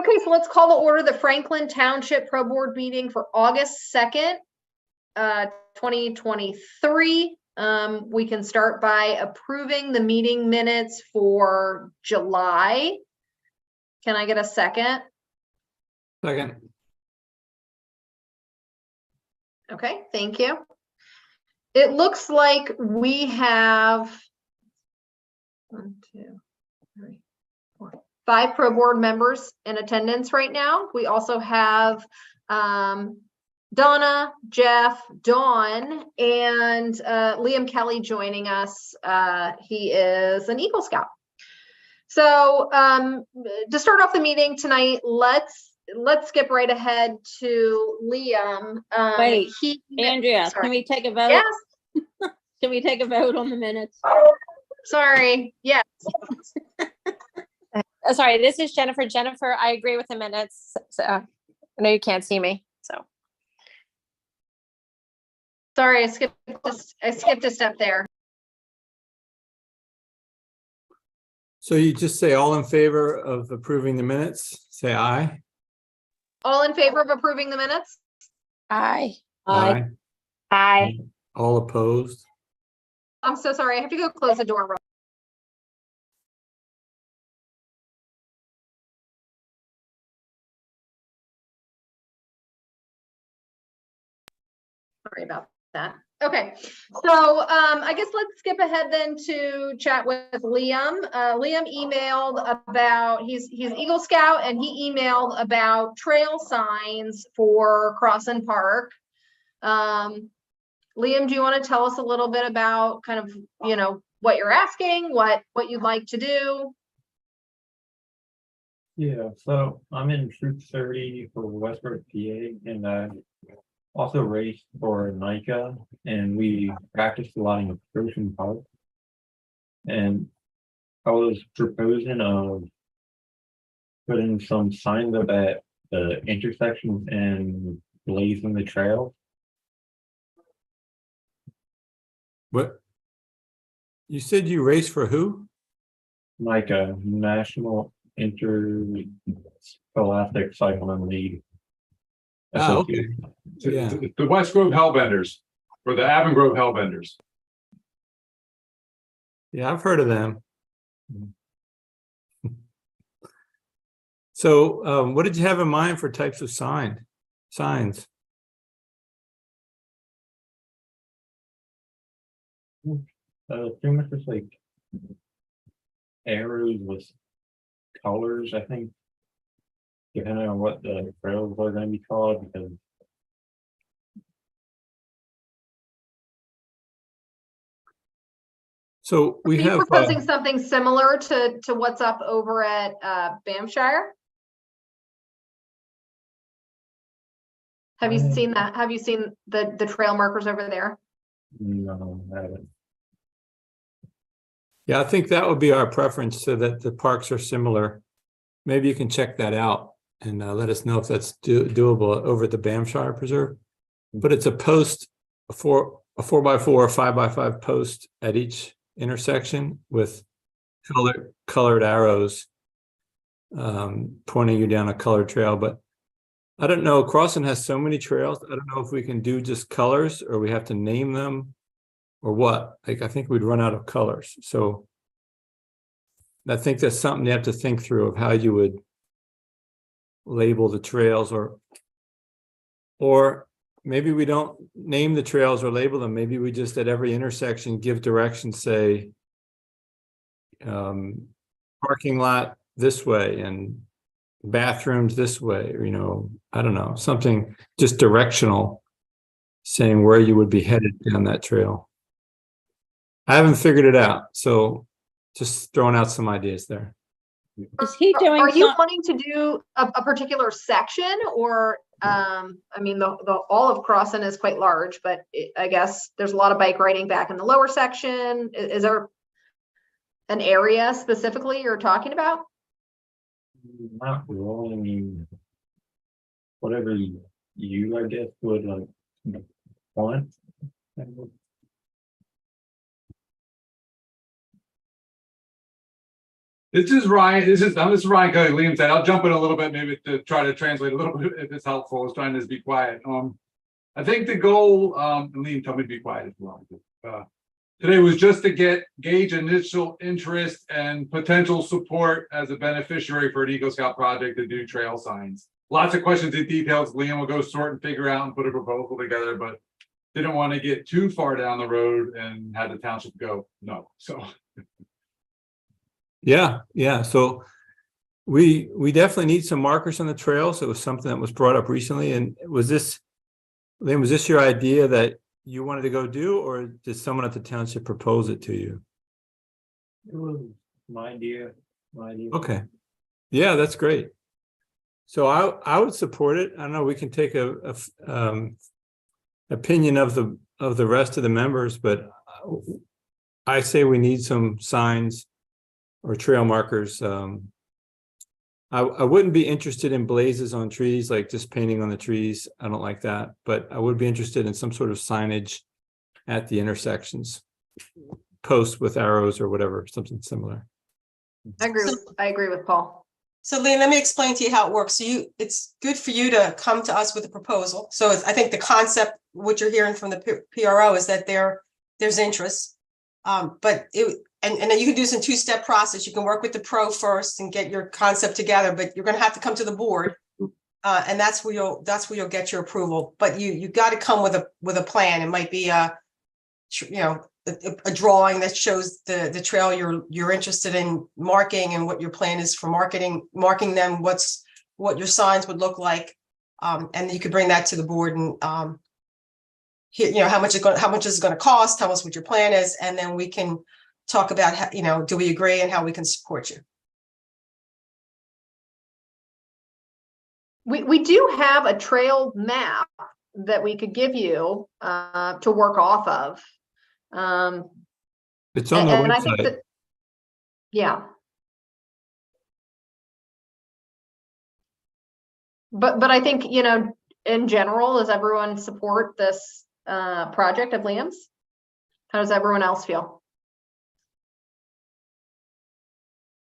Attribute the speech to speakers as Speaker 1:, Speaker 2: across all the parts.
Speaker 1: Okay, so let's call to order the Franklin Township Pro Board meeting for August 2nd, 2023. We can start by approving the meeting minutes for July. Can I get a second?
Speaker 2: Second.
Speaker 1: Okay, thank you. It looks like we have 1, 2, 3, 4, 5 Pro Board members in attendance right now. We also have Donna, Jeff, Dawn, and Liam Kelly joining us. He is an Eagle Scout. So to start off the meeting tonight, let's skip right ahead to Liam.
Speaker 3: Wait, Andrea,
Speaker 1: sorry.
Speaker 3: Can we take a vote?
Speaker 1: Yes.
Speaker 3: Can we take a vote on the minutes?
Speaker 1: Sorry. Yes.
Speaker 4: Sorry, this is Jennifer. Jennifer, I agree with the minutes. So, I know you can't see me. So
Speaker 1: Sorry, I skipped a step there.
Speaker 2: So you just say all in favor of approving the minutes, say aye.
Speaker 1: All in favor of approving the minutes?
Speaker 4: aye.
Speaker 3: Aye.
Speaker 4: Aye.
Speaker 2: All opposed?
Speaker 1: I'm so sorry. I have to go close the door. Sorry about that. Okay, so I guess let's skip ahead then to chat with Liam. Liam emailed about he's Eagle Scout, and he emailed about trail signs for Crossan Park. Liam, do you want to tell us a little bit about kind of, you know, what you're asking, what you'd like to do?
Speaker 5: Yeah, so I'm in Troop 30 for Westbrook, PA, and I also raced for NICA, and we practiced a lot in Ocean Park. And I was proposing of putting some signs up at the intersections and blazing the trail.
Speaker 2: What? You said you raced for who?
Speaker 5: NICA, National Interscholastic Cycling League.
Speaker 2: Oh, okay. Yeah.
Speaker 6: The West Grove Hellbenders, or the Avon Grove Hellbenders.
Speaker 2: Yeah, I've heard of them. So what did you have in mind for types of signs?
Speaker 5: Pretty much just like arrows with colors, I think, depending on what the trails are going to be called, because
Speaker 2: So we
Speaker 1: Are you
Speaker 2: have
Speaker 1: proposing something similar to what's up over at Bamshire? Have you seen that? Have you seen the trail markers over there?
Speaker 5: no, I haven't.
Speaker 2: yeah, I think that would be our preference, so that the parks are similar. Maybe you can check that out and let us know if that's doable over at the Bamshire Preserve. But it's a post, a 4x4 or 5x5 post at each intersection with colored arrows pointing you down a colored trail. But I don't know, Crossan has so many trails. I don't know if we can do just colors or we have to name them or what. Like, I think we'd run out of colors. So I think that's something you have to think through, of how you would label the trails, or maybe we don't name the trails or label them. Maybe we just at every intersection give directions, say parking lot this way and bathrooms this way, or, you know, I don't know, something just directional, saying where you would be headed down that trail. I haven't figured it out, so just throwing out some ideas there.
Speaker 3: Is he doing?
Speaker 1: Are you wanting to do a particular section, or I mean, the all of Crossan is quite large, but I guess there's a lot of bike riding back in the lower section. Is there an area specifically you're talking about?
Speaker 5: Not really. I mean, whatever you, I guess, would like want.
Speaker 6: This is Ryan, this is Ryan Kelly, Liam said, I'll jump in a little bit, maybe to try to translate a little bit if it's helpful. I was trying to be quiet. I think the goal, and Liam told me to be quiet as well. Today was just to gauge initial interest and potential support as a beneficiary for an Eagle Scout project to do trail signs. Lots of questions and details. Liam will go sort and figure out and put a proposal together, but didn't want to get too far down the road and had the township go, no, so.
Speaker 2: Yeah. So we definitely need some markers on the trails. It was something that was brought up recently. And was this, Liam, was this your idea that you wanted to go do, or did someone at the township propose it to you?
Speaker 5: It was my idea.
Speaker 2: Okay. Yeah, that's great. So I would support it. I don't know, we can take a opinion of the rest of the members, but I say we need some signs or trail markers. I wouldn't be interested in blazes on trees, like just painting on the trees. I don't like that, but I would be interested in some sort of signage at the intersections, posts with arrows or whatever, something similar.
Speaker 1: I agree with Paul.
Speaker 7: So Liam, let me explain to you how it works. So it's good for you to come to us with a proposal. So I think the concept, what you're hearing from the PRO is that there's interest. But and then you can do this in two-step process. You can work with the pro first and get your concept together, but you're going to have to come to the board. And that's where you'll get your approval. But you got to come with a plan. It might be a drawing that shows the trail you're interested in marking and what your plan is for marking them, what your signs would look like. And you could bring that to the board and how much is it going to cost, tell us what your plan is, and then we can talk about how, do we agree and how we can support you.
Speaker 1: We do have a trail map that we could give you to work off of.
Speaker 2: It's on the
Speaker 1: and
Speaker 2: website.
Speaker 1: I think that, yeah. But I think, in general, does everyone support this project of Liam's? How does everyone else feel?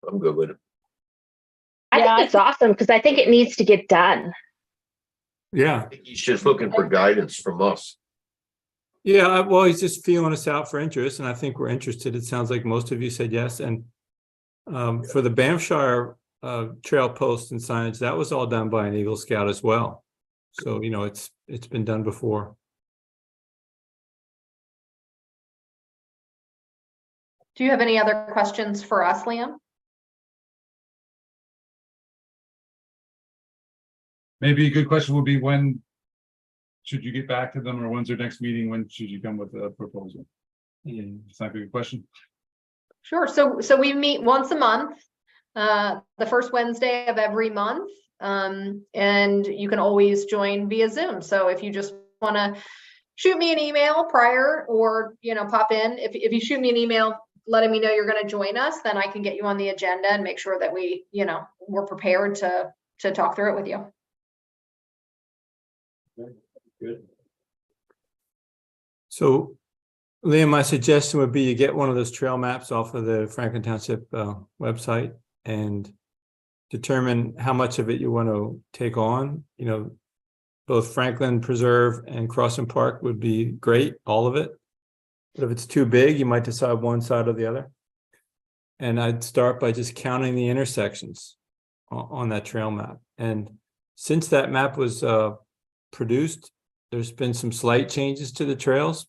Speaker 8: I'm good with it.
Speaker 9: I think it's awesome because I think it needs to get done.
Speaker 2: Yeah.
Speaker 8: I think he's just looking for guidance from us.
Speaker 2: Yeah, well, he's just feeling us out for interest, and I think we're interested. It sounds like most of you said yes. And for the Banffshire trail posts and signage, that was all done by an Eagle Scout as well. So, it's been done before.
Speaker 1: Do you have any other questions for us, Liam?
Speaker 6: Maybe a good question would be, when should you get back to them, or when's their next meeting? When should you come with a proposal? Yeah, it's not a good question.
Speaker 1: Sure. So we meet once a month, the first Wednesday of every month. And you can always join via Zoom. So if you just want to shoot me an email prior, or, pop in, if you shoot me an email letting me know you're going to join us, then I can get you on the agenda and make sure that we're prepared to talk through it with you.
Speaker 5: Good.
Speaker 2: So, Liam, my suggestion would be you get one of those trail maps off of the Franklin Township website and determine how much of it you want to take on. Both Franklin Preserve and Crossing Park would be great, all of it. But if it's too big, you might decide one side or the other. And I'd start by just counting the intersections on that trail map. And since that map was produced, there's been some slight changes to the trails.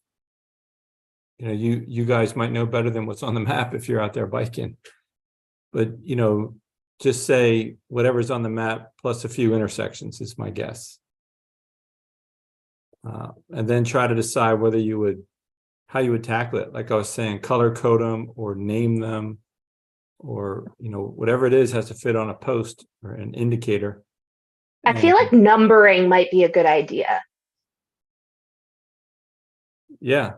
Speaker 2: You guys might know better than what's on the map if you're out there biking. But, just say whatever's on the map plus a few intersections is my guess. And then try to decide how you would tackle it. Like I was saying, color code them or name them, or, whatever it is has to fit on a post or an indicator.
Speaker 9: I feel like numbering might be a good idea.
Speaker 2: Yeah.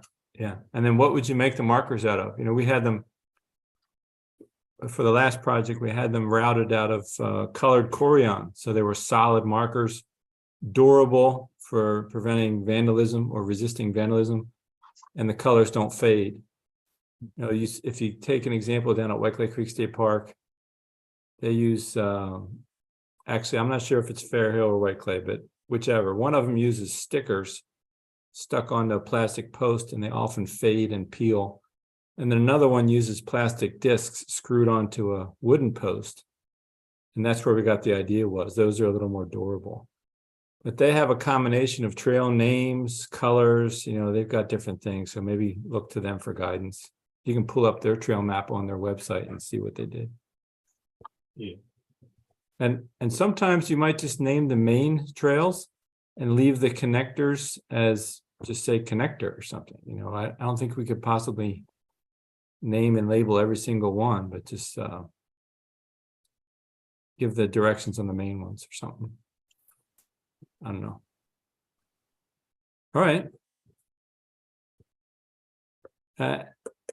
Speaker 2: And then what would you make the markers out of? We had them for the last project, we had them routed out of colored Corian. So they were solid markers, durable for preventing vandalism or resisting vandalism, and the colors don't fade. If you take an example down at White Clay Creek State Park, They use, actually, I'm not sure if it's Fair Hill or White Clay, but whichever. One of them uses stickers stuck on the plastic post, and they often fade and peel. And then another one uses plastic discs screwed onto a wooden post. And that's where we got the idea was. Those are a little more durable. But they have a combination of trail names, colors, they've got different things. So maybe look to them for guidance. You can pull up their trail map on their website and see what they did.
Speaker 5: Yeah.
Speaker 2: And sometimes you might just name the main trails and leave the connectors as just say connector or something. I don't think we could possibly name and label every single one, but just give the directions on the main ones or something. I don't know. All right.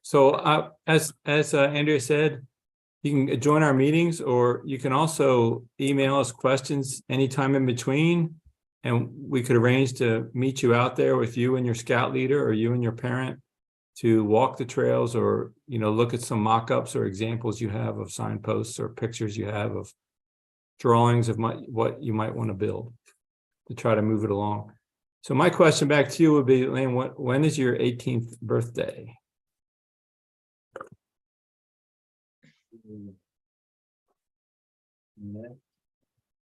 Speaker 2: So as Andrea said, you can join our meetings, or you can also email us questions anytime in between, and we could arrange to meet you out there with you and your scout leader, or you and your parent, to walk the trails, or look at some mock-ups or examples you have of signposts, or pictures you have of drawings of what you might want to build to try to move it along. So my question back to you would be, Lane, when is your 18th birthday?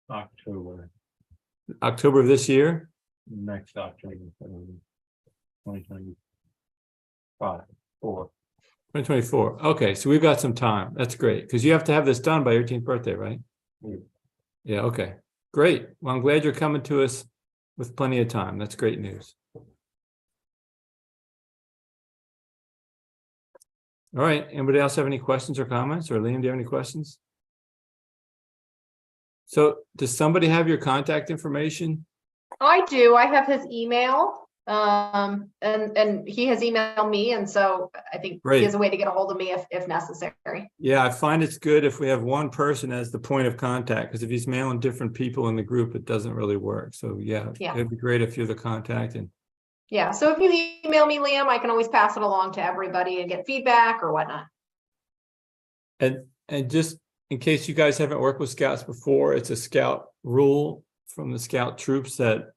Speaker 5: October,
Speaker 2: October of this year?
Speaker 5: next October, 2025,
Speaker 2: 2024. Okay, so we've got some time. That's great, because you have to have this done by your 18th birthday, right?
Speaker 5: Yeah.
Speaker 2: Yeah, okay. Great. Well, I'm glad you're coming to us with plenty of time. That's great news. All right. Anybody else have any questions or comments? Or Liam, do you have any questions? So does somebody have your contact information?
Speaker 1: I do. I have his email. And he has emailed me, and so I think
Speaker 2: Great.
Speaker 1: he has a way to get a hold of me if necessary.
Speaker 2: Yeah, I find it's good if we have one person as the point of contact, because if he's mailing different people in the group, it doesn't really work. So yeah, it'd be great if you're the contact. And
Speaker 1: yeah, so if you email me, Liam, I can always pass it along to everybody and get feedback or whatnot.
Speaker 2: And just in case you guys haven't worked with scouts before, it's a scout rule from the scout troops that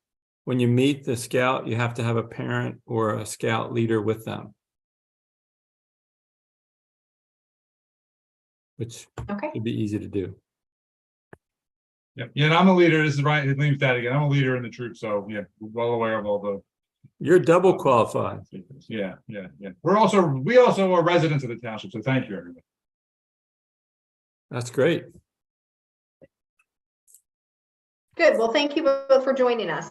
Speaker 2: when you meet the scout, you have to have a parent or a scout leader with them. Which would be easy to do.
Speaker 6: Yeah, and I'm a leader. This is right. Liam's dad again. I'm a leader in the troop, so yeah, we're well aware of all the.
Speaker 2: You're double qualified.
Speaker 6: Yeah. We also are residents of the township, so thank you, everybody.
Speaker 2: That's great.
Speaker 1: Good. Well, thank you both for joining us.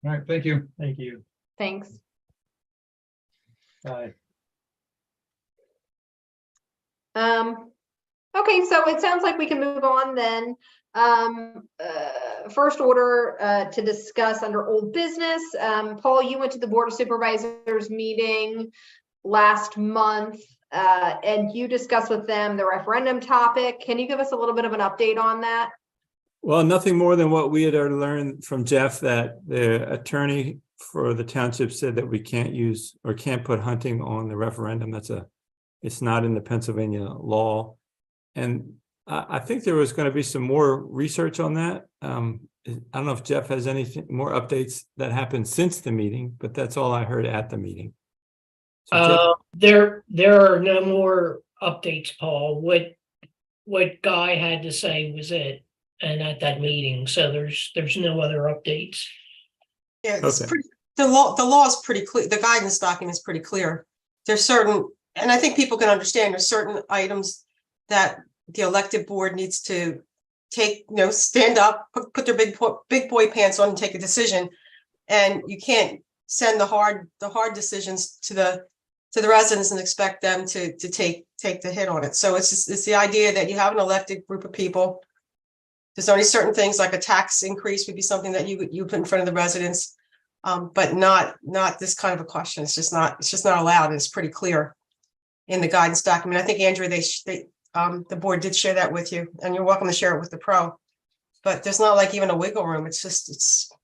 Speaker 6: All right, thank you.
Speaker 5: Thank you.
Speaker 1: Thanks.
Speaker 5: Bye.
Speaker 1: Okay, so it sounds like we can move on then. First order to discuss under old business. Paul, you went to the Board of Supervisors meeting last month, and you discussed with them the referendum topic. Can you give us a little bit of an update on that?
Speaker 2: Well, nothing more than what we had already learned from Jeff, that the attorney for the township said that we can't use or can't put hunting on the referendum. It's not in the Pennsylvania law. And I think there was going to be some more research on that. I don't know if Jeff has anything more updates that happened since the meeting, but that's all I heard at the meeting. So
Speaker 10: there are no more updates, Paul. What Guy had to say was it, and at that meeting. So there's no other updates.
Speaker 7: Yeah, it's the law is pretty clear. The guidance document is pretty clear. There's certain, and I think people can understand, there's certain items that the elected board needs to take, stand up, put their big boy pants on and take a decision. And you can't send the hard decisions to the residents and expect them to take the hit on it. So it's the idea that you have an elected group of people. There's only certain things like a tax increase would be something that you put in front of the residents, but not this kind of a question. It's just not allowed. And it's pretty clear in the guidance document. I think Andrea, the board did share that with you, and you're welcome to share it with the pro. But there's not like even a wiggle room. It's just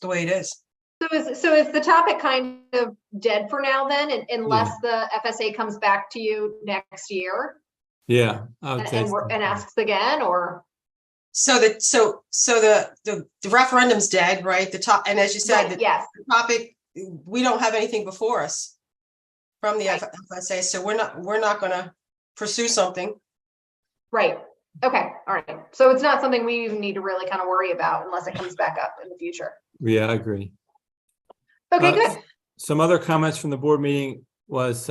Speaker 7: the way it is.
Speaker 1: So is the topic kind of dead for now then, unless the FSA comes back to you next year?
Speaker 2: Yeah, I would say
Speaker 1: and,
Speaker 2: it's
Speaker 1: and asks again, or?
Speaker 7: So the referendum's dead, right? The top, and as you said,
Speaker 1: Right,
Speaker 7: the
Speaker 1: yes,
Speaker 7: topic, we don't have anything before us from the
Speaker 1: Right.
Speaker 7: FSA, so we're not gonna pursue something.
Speaker 1: right. Okay, all right. So it's not something we even need to really kind of worry about unless it comes back up in the future.
Speaker 2: Yeah, I agree.
Speaker 1: Okay,
Speaker 2: Uh,
Speaker 1: good.
Speaker 2: Some other comments from the board meeting was,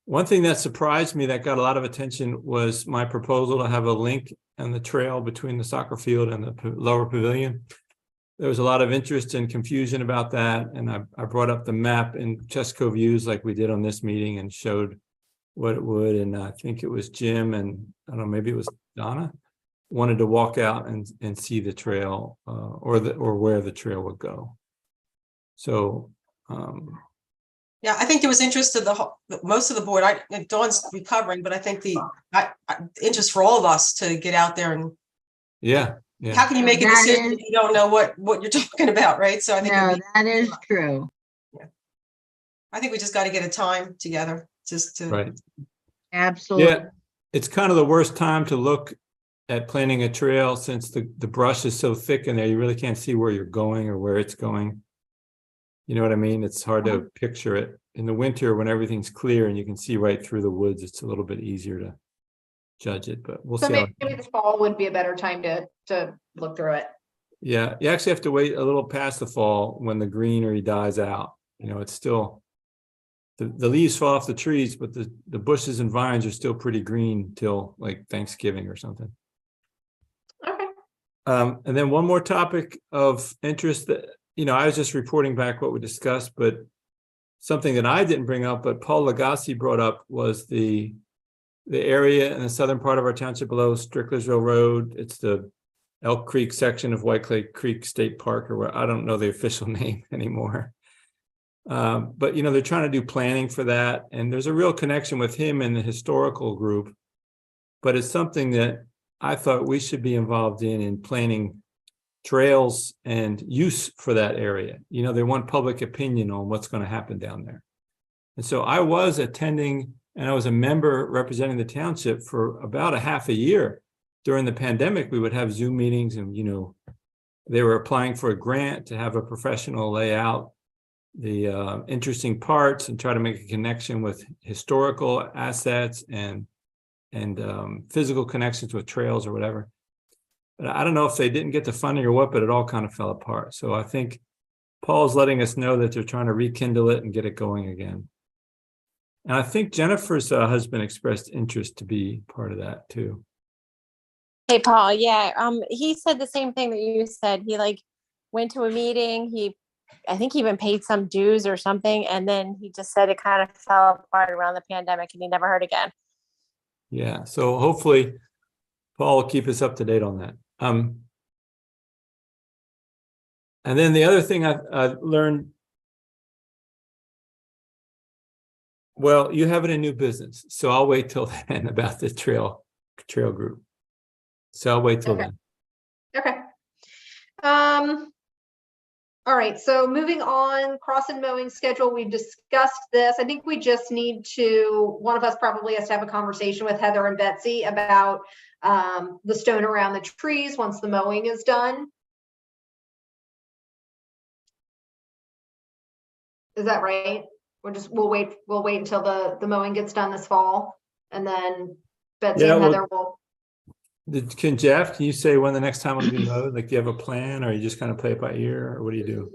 Speaker 2: one thing that surprised me that got a lot of attention was my proposal to have a link on the trail between the soccer field and the lower pavilion. There was a lot of interest and confusion about that, and I brought up the map in Chesco views like we did on this meeting and showed what it would, and I think it was Jim and I don't know, maybe it was Donna, wanted to walk out and see the trail, or where the trail would go. So,
Speaker 7: Yeah, I think there was interest of most of the board. Dawn's recovering, but I think the interest for all of us to get out there and
Speaker 2: yeah.
Speaker 7: how can you make a
Speaker 11: That
Speaker 7: decision
Speaker 11: is-
Speaker 7: if you don't know what you're talking about, right? So I think
Speaker 11: No, that is true.
Speaker 7: I think we just got to get a time together just to.
Speaker 2: Right.
Speaker 11: Absolutely.
Speaker 2: Yeah, it's kind of the worst time to look at planning a trail since the brush is so thick in there, you really can't see where you're going or where it's going. You know what I mean? It's hard to picture it. In the winter, when everything's clear and you can see right through the woods, it's a little bit easier to judge it, but we'll
Speaker 1: So
Speaker 2: see.
Speaker 1: maybe the fall would be a better time to look through it.
Speaker 2: Yeah, you actually have to wait a little past the fall when the greenery dies out. You know, it's still, the leaves fall off the trees, but the bushes and vines are still pretty green till like Thanksgiving or something.
Speaker 1: Okay.
Speaker 2: And then one more topic of interest that, you know, I was just reporting back what we discussed, but something that I didn't bring up, but Paul Lagasse brought up was the area in the southern part of our township below Stricklersville Road. It's the Elk Creek section of White Clay Creek State Park, or where I don't know the official name anymore. But, you know, they're trying to do planning for that. And there's a real connection with him and the historical group. But it's something that I thought we should be involved in planning trails and use for that area. You know, they want public opinion on what's going to happen down there. And so I was attending, and I was a member representing the township for about a half a year. During the pandemic, we would have Zoom meetings, and, you know, they were applying for a grant to have a professional lay out the interesting parts and try to make a connection with historical assets and physical connections with trails or whatever. But I don't know if they didn't get the funding or what, but it all kind of fell apart. So I think Paul's letting us know that they're trying to rekindle it and get it going again. And I think Jennifer's husband expressed interest to be part of that too.
Speaker 4: Hey, Paul, yeah, he said the same thing that you said. He like went to a meeting, I think he even paid some dues or something, and then he just said it kind of fell apart around the pandemic and he never heard again.
Speaker 2: Yeah, so hopefully Paul will keep us up to date on that. And then the other thing I learned, well, you have it in new business, so I'll wait till then about the trail group. So I'll wait till
Speaker 1: Okay.
Speaker 2: then.
Speaker 1: Okay. All right, so moving on, cross and mowing schedule, we've discussed this. I think we just need to, one of us probably has to have a conversation with Heather and Betsy about the stone around the trees once the mowing is done. Is that right? We'll wait until the mowing gets done this fall, and then Betsy
Speaker 2: Yeah,
Speaker 1: and
Speaker 2: well,
Speaker 1: Heather will.
Speaker 2: Can you say when the next time it'll be mowed? Like, do you have a plan, or you just kind of play it by ear, or what do you do?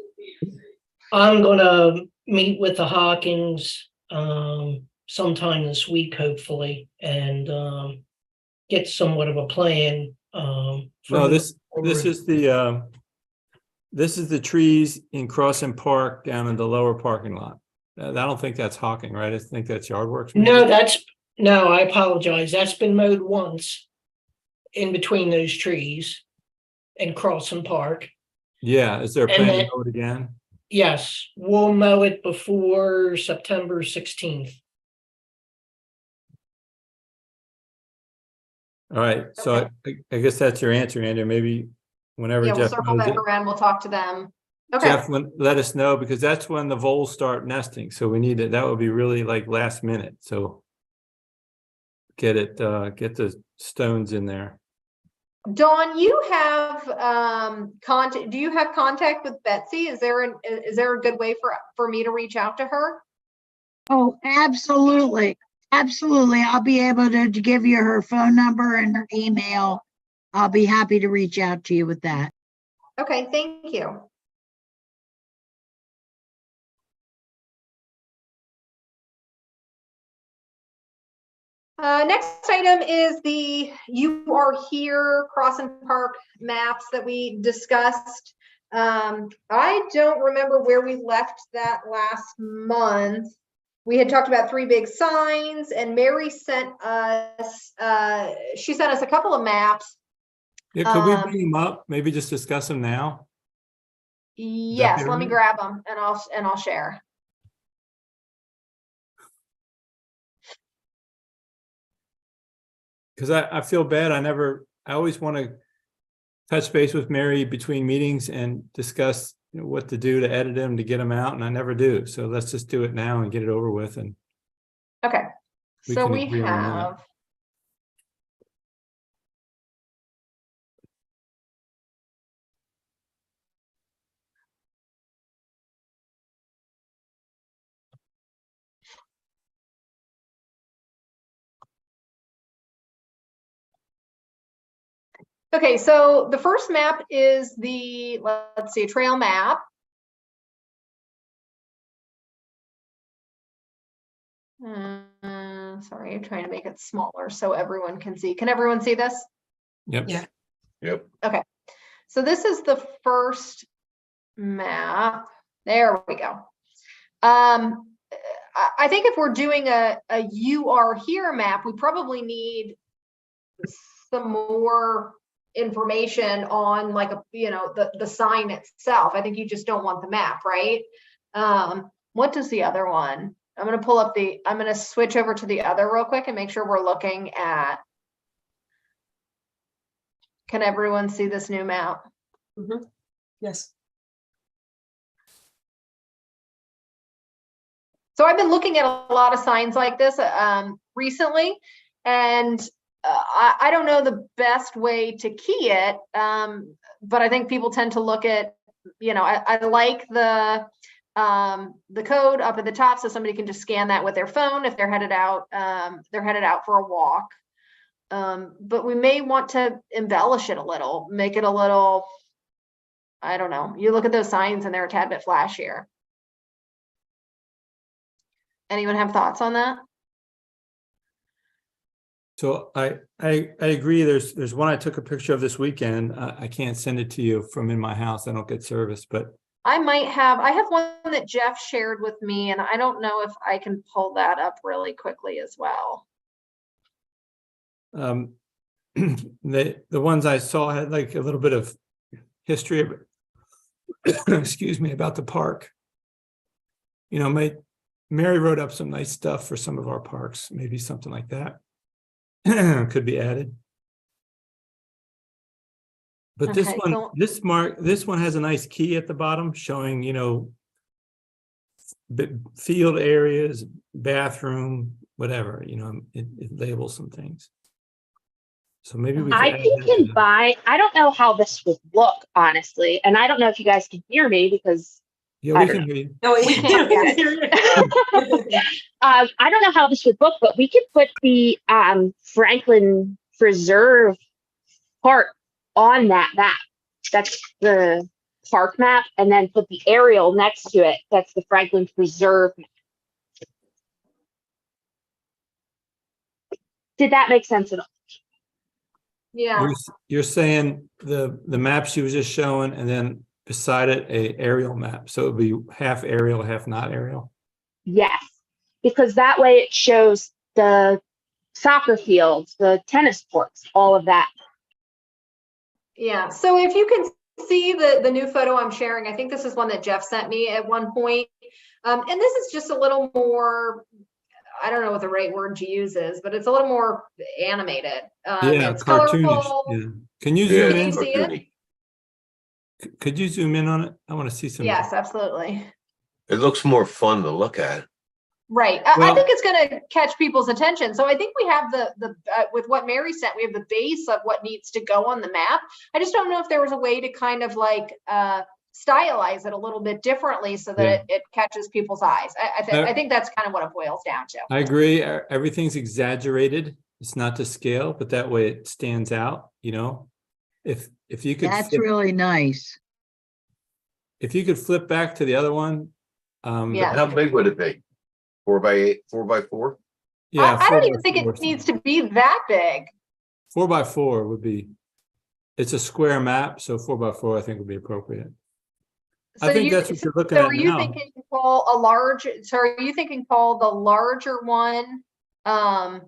Speaker 10: I'm gonna meet with the Hawkins sometime this week, hopefully, and get somewhat of a plan.
Speaker 2: No, this is the trees in Crossing Park down in the lower parking lot. I don't think that's Hawking, right? I think that's Yardworks. maybe?
Speaker 10: No, I apologize. That's been mowed once in between those trees in Crossing Park.
Speaker 2: Yeah, is there a
Speaker 10: And
Speaker 2: plan to
Speaker 10: then-
Speaker 2: mow it again?
Speaker 10: Yes, we'll mow it before September 16th.
Speaker 2: All right, so I guess that's your answer, Andrew. Maybe whenever
Speaker 1: Yeah, we'll
Speaker 2: Jeff
Speaker 1: circle
Speaker 2: knows
Speaker 1: back
Speaker 2: it,
Speaker 1: around, we'll talk to them. Okay,
Speaker 2: Jeff, let us know, because that's when the voles start nesting. So we need it. That would be really like last minute. So get the stones in there.
Speaker 1: Dawn, you have contact, do you have contact with Betsy? Is there a good way for me to reach out to her?
Speaker 11: Oh, absolutely. Absolutely. I'll be able to give you her phone number and her email. I'll be happy to reach out to you with that.
Speaker 1: Okay, thank you. Next item is the You Are Here Cross and Park maps that we discussed. I don't remember where we left that last month. We had talked about 3 big signs, and Mary sent us, she sent us a couple of maps.
Speaker 2: Yeah, could we bring them up? Maybe just discuss them now?
Speaker 1: Yes, let me grab them and I'll share.
Speaker 2: Because I feel bad. I always want to touch base with Mary between meetings and discuss what to do to edit them to get them out, and I never do. So let's just do it now and get it over with. And
Speaker 1: okay, so we
Speaker 2: agree on that.
Speaker 1: have. Okay, so the first map is the, let's see, trail map. Sorry, I'm trying to make it smaller so everyone can see. Can everyone see this?
Speaker 2: Yep.
Speaker 7: Yeah.
Speaker 8: Yep.
Speaker 1: Okay, so this is the first map. There we go. I think if we're doing a You Are Here map, we probably need some more information on, like, the sign itself. I think you just don't want the map, right? What does the other one? I'm going to switch over to the other real quick and make sure we're looking at. Can everyone see this new map?
Speaker 7: Mm-hmm. Yes.
Speaker 1: So I've been looking at a lot of signs like this recently, and I don't know the best way to key it, but I think people tend to look at, I like the code up at the top, so somebody can just scan that with their phone if they're headed out for a walk. But we may want to embellish it a little, make it a little, I don't know. You look at those signs and they're a tad bit flashier. Anyone have thoughts on that?
Speaker 2: So I agree. There's one I took a picture of this weekend. I can't send it to you from in my house. I don't get service, but
Speaker 1: I have one that Jeff shared with me, and I don't know if I can pull that up really quickly as well.
Speaker 2: the ones I saw had like a little bit of history of excuse me, about the park. Mary wrote up some nice stuff for some of our parks, maybe something like that could be added. But
Speaker 1: Okay,
Speaker 2: this one has a nice key at the bottom showing, field areas, bathroom, whatever, it labels some things. So maybe we
Speaker 9: I don't know how this would look, honestly. And I don't know if you guys can hear me because
Speaker 2: yeah, we can hear you.
Speaker 7: No, we can't.
Speaker 9: I don't know how this would look, but we could put the Franklin Preserve part on that map. That's the park map, and then put the aerial next to it. That's the Franklin Preserve map. Did that make sense at all?
Speaker 1: Yeah.
Speaker 2: You're saying the map she was just showing, and then beside it a aerial map, so it would be half aerial, half not aerial.
Speaker 9: Yes, because that way it shows the soccer fields, the tennis courts, all of that.
Speaker 1: Yeah. So if you can see the new photo I'm sharing, I think this is one that Jeff sent me at one point. And this is just a little more, I don't know what the right word to use is, but it's a little more animated.
Speaker 2: Yeah,
Speaker 1: it's
Speaker 2: cartoonish.
Speaker 1: colorful.
Speaker 2: Yeah. Can you zoom
Speaker 1: Can
Speaker 2: in?
Speaker 1: you see it?
Speaker 2: Could you zoom in on it? I want to see some.
Speaker 1: Yes, absolutely.
Speaker 8: It looks more fun to look at.
Speaker 1: Right. I
Speaker 2: Well-
Speaker 1: think it's going to catch people's attention. So I think we have with what Mary sent, we have the base of what needs to go on the map. I just don't know if there was a way to kind of like stylize it a little bit differently so that it catches people's eyes. I think that's kind of what it boils down to.
Speaker 2: I agree. Everything's exaggerated. It's not to scale, but that way it stands out, you know? If you could
Speaker 11: That's
Speaker 2: flip,
Speaker 11: really nice.
Speaker 2: if you could flip back to the other one.
Speaker 1: Yeah.
Speaker 8: How big would it be? 4x8, 4x4?
Speaker 2: Yeah.
Speaker 1: I don't
Speaker 2: 4
Speaker 1: even
Speaker 2: by
Speaker 1: think
Speaker 2: 4
Speaker 1: it needs to be that big.
Speaker 2: 4x4 would be, it's a square map, so 4x4 I think would be appropriate. I think that's what you're looking
Speaker 1: So
Speaker 2: at
Speaker 1: are you
Speaker 2: now.
Speaker 1: thinking, Paul, are you thinking, Paul, the larger one? I'm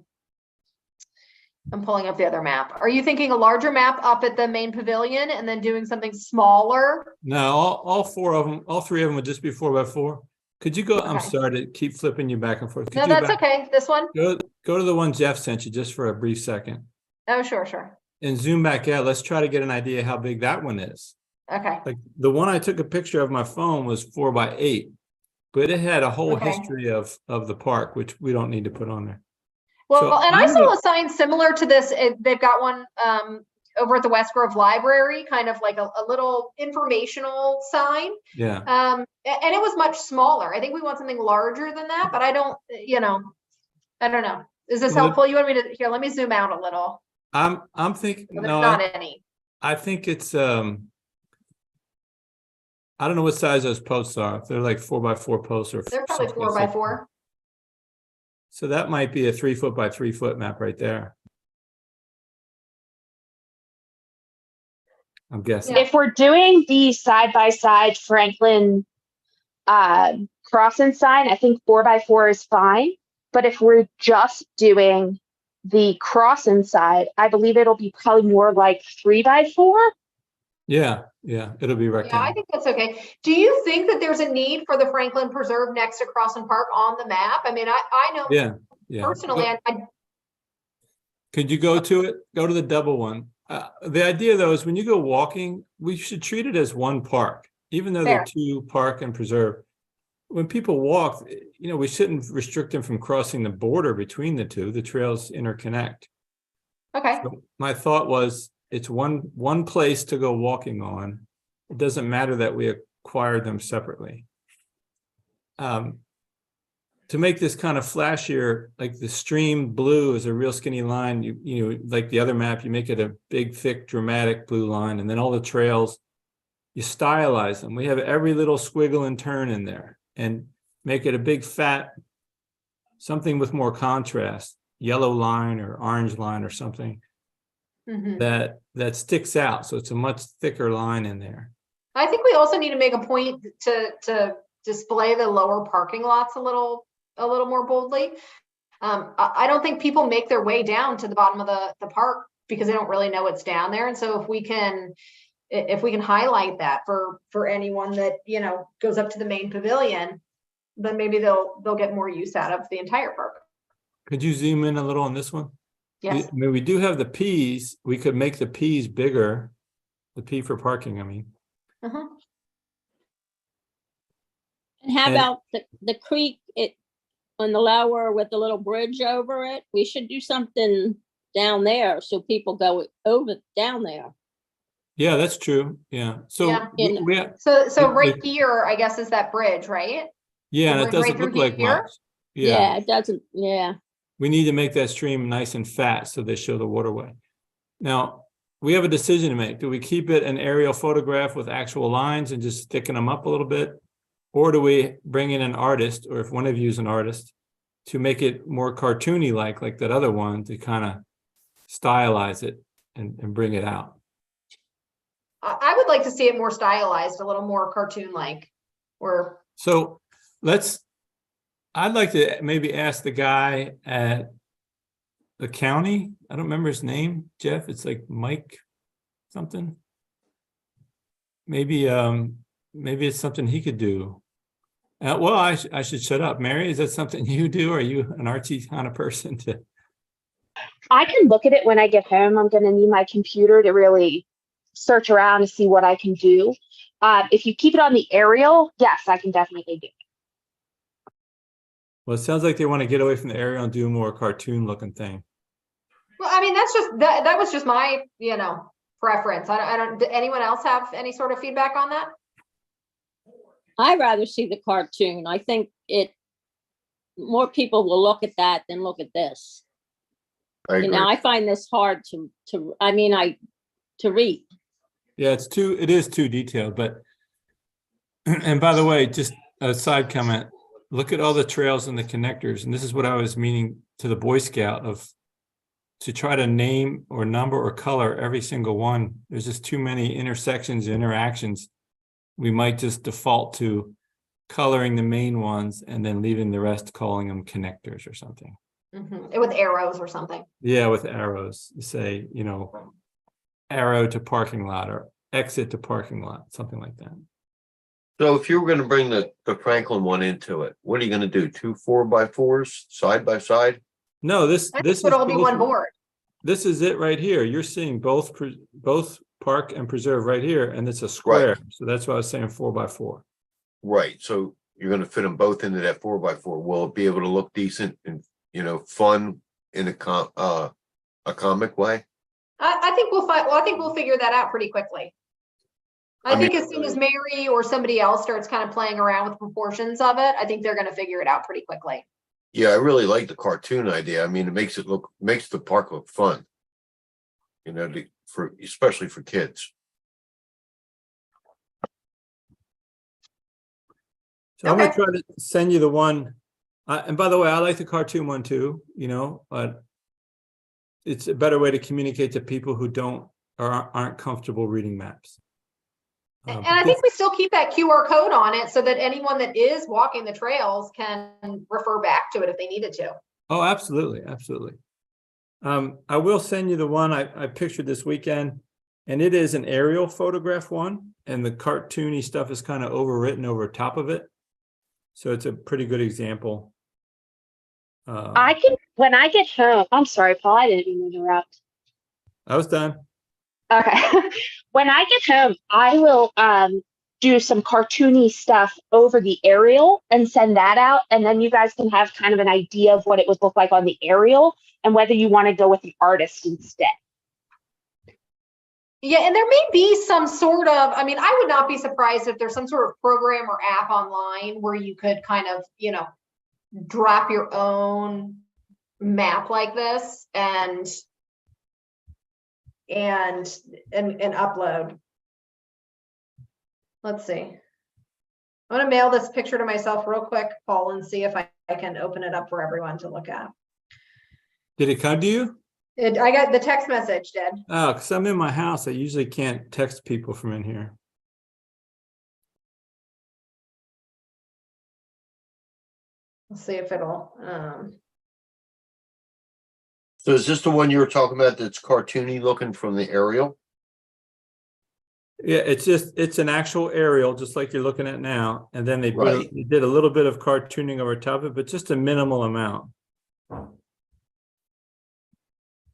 Speaker 1: pulling up the other map. Are you thinking a larger map up at the main pavilion and then doing something smaller?
Speaker 2: No, all 4 of them, all 3 of them would just be 4x4. Could you go, I'm
Speaker 1: Okay.
Speaker 2: sorry to keep flipping you back and forth. Could
Speaker 1: No,
Speaker 2: you
Speaker 1: that's
Speaker 2: back-
Speaker 1: okay. This one?
Speaker 2: Go to the one Jeff sent you just for a brief second
Speaker 1: Oh, sure.
Speaker 2: and zoom back out. Let's try to get an idea how big that one is.
Speaker 1: Okay.
Speaker 2: Like the one I took a picture of my phone was 4x8, but it had a whole
Speaker 1: Okay.
Speaker 2: history of the park, which we don't need to put on there.
Speaker 1: Well,
Speaker 2: So
Speaker 1: and I
Speaker 2: I'm
Speaker 1: saw
Speaker 2: gonna-
Speaker 1: a sign similar to this. They've got one over at the West Grove Library, kind of like a little informational sign.
Speaker 2: Yeah.
Speaker 1: And it was much smaller. I think we want something larger than that, but I don't know. Is this
Speaker 2: Well,
Speaker 1: helpful? You want me to, here, let me zoom out a little.
Speaker 2: I'm thinking,
Speaker 1: There's
Speaker 2: no,
Speaker 1: not any.
Speaker 2: I think it's, I don't know what size those posts are. If they're like 4x4 posts or.
Speaker 1: They're probably
Speaker 2: something
Speaker 1: 4x4.
Speaker 2: So that might be a 3 foot by 3 foot map right there. I'm guessing.
Speaker 9: If we're doing the side-by-side Franklin crossing sign, I think 4x4 is fine. But if we're just doing the crossing side, I believe it'll be probably more like 3x4.
Speaker 2: Yeah, it'll be
Speaker 1: Yeah, I
Speaker 2: rectangle.
Speaker 1: think that's okay. Do you think that there's a need for the Franklin Preserve next to Crossan Park on the map? I mean, I know
Speaker 2: Yeah.
Speaker 1: personally,
Speaker 2: Could you go to it? Go to the double one. The idea though is when you go walking, we should treat it as one park, even though they're
Speaker 1: Fair.
Speaker 2: 2 park and preserve. When people walk, we shouldn't restrict them from crossing the border between the 2. The trails interconnect.
Speaker 1: okay.
Speaker 2: So my thought was it's one place to go walking on. It doesn't matter that we acquired them separately. To make this kind of flashier, like the stream blue is a real skinny line, you like the other map, you make it a big, thick, dramatic blue line, and then all the trails, you stylize them. We have every little squiggle and turn in there and make it a big fat, something with more contrast, yellow line or orange line or something
Speaker 1: Mhm.
Speaker 2: that sticks out. So it's a much thicker line in there.
Speaker 1: I think we also need to make a point to display the lower parking lots a little more boldly. I don't think people make their way down to the bottom of the park because they don't really know what's down there. And so if we can highlight that for anyone that, goes up to the main pavilion, then maybe they'll get more use out of the entire park.
Speaker 2: Could you zoom in a little on this one?
Speaker 1: Yes.
Speaker 2: I mean, we do have the Ps. We could make the Ps bigger. The P for parking, I mean.
Speaker 1: Mhm.
Speaker 3: And how
Speaker 2: And-
Speaker 3: about the creek, on the lower with the little bridge over it? We should do something down there so people go over down there.
Speaker 2: Yeah, that's true. Yeah. So
Speaker 1: Yeah.
Speaker 2: we
Speaker 1: So right here, I guess, is that bridge, right?
Speaker 2: yeah, and it
Speaker 1: right
Speaker 2: doesn't
Speaker 1: through
Speaker 2: look like
Speaker 1: here?
Speaker 2: much.
Speaker 3: Yeah, it doesn't, yeah.
Speaker 2: We need to make that stream nice and fat so they show the waterway. Now, we have a decision to make. Do we keep it an aerial photograph with actual lines and just sticking them up a little bit? Or do we bring in an artist, or if one of you is an artist, to make it more cartoony like that other one, to kind of stylize it and bring it out?
Speaker 1: I would like to see it more stylized, a little more cartoon-like, or
Speaker 2: So I'd like to maybe ask the guy at the county. I don't remember his name, Jeff. It's like Mike something. Maybe it's something he could do. Well, I should shut up. Mary, is that something you do? Are you an artsy kind of person to?
Speaker 9: I can look at it when I get home. I'm going to need my computer to really search around to see what I can do. If you keep it on the aerial, yes, I can definitely do it.
Speaker 2: Well, it sounds like they want to get away from the aerial and do a more cartoon looking thing.
Speaker 1: Well, I mean, that's just, that was just my, preference. I don't, did anyone else have any sort of feedback on that?
Speaker 3: I'd rather see the cartoon. I think more people will look at that than look at this.
Speaker 8: I agree.
Speaker 3: I find this hard to read.
Speaker 2: Yeah, it is too detailed, but, and by the way, just a side comment, look at all the trails and the connectors. And this is what I was meaning to the Boy Scout to try to name or number or color every single one. There's just too many intersections and interactions. We might just default to coloring the main ones and then leaving the rest, calling them connectors or something.
Speaker 1: With arrows or something.
Speaker 2: Yeah, with arrows, say, arrow to parking lot or exit to parking lot, something like that.
Speaker 8: So if you were gonna bring the Franklin one into it, what are you gonna do? 2 4x4s side by side?
Speaker 2: No, this
Speaker 1: would all be one board.
Speaker 2: This is it right here. You're seeing both park and preserve right here, and it's a square.
Speaker 8: Right.
Speaker 2: So that's why I was saying 4x4.
Speaker 8: Right, so you're gonna fit them both into that 4x4. Will it be able to look decent and, fun in a comic way?
Speaker 1: I think we'll figure that out pretty quickly. I think as soon as Mary or somebody else starts kind of playing around with proportions of it, I think they're going to figure it out pretty quickly.
Speaker 8: Yeah, I really like the cartoon idea. I mean, it makes the park look fun. Especially for kids.
Speaker 2: So I'm gonna try to send you the one. And by the way, I like the cartoon one too, but it's a better way to communicate to people who aren't comfortable reading maps.
Speaker 1: And I think we still keep that QR code on it so that anyone that is walking the trails can refer back to it if they needed to.
Speaker 2: Oh, absolutely. Absolutely. I will send you the one I pictured this weekend, and it is an aerial photograph one, and the cartoony stuff is kind of overwritten over top of it. So it's a pretty good example.
Speaker 9: When I get home, I'm sorry, Paul, I didn't mean to interrupt.
Speaker 2: I was done.
Speaker 9: Okay. When I get home, I will do some cartoony stuff over the aerial and send that out. And then you guys can have kind of an idea of what it would look like on the aerial and whether you want to go with the artist instead.
Speaker 1: Yeah, and there may be some sort of, I would not be surprised if there's some sort of program or app online where you could kind of, drop your own map like this and upload. Let's see. I'm going to mail this picture to myself real quick, Paul, and see if I can open it up for everyone to look at.
Speaker 2: Did it come to you?
Speaker 1: I got the text message, did.
Speaker 2: Oh, because I'm in my house. I usually can't text people from in here.
Speaker 1: Let's see if it'll.
Speaker 8: So is this the one you were talking about that's cartoony looking from the aerial?
Speaker 2: Yeah, it's an actual aerial, just like you're looking at now. And then they
Speaker 8: Right.
Speaker 2: did a little bit of cartooning over top of it, but just a minimal amount.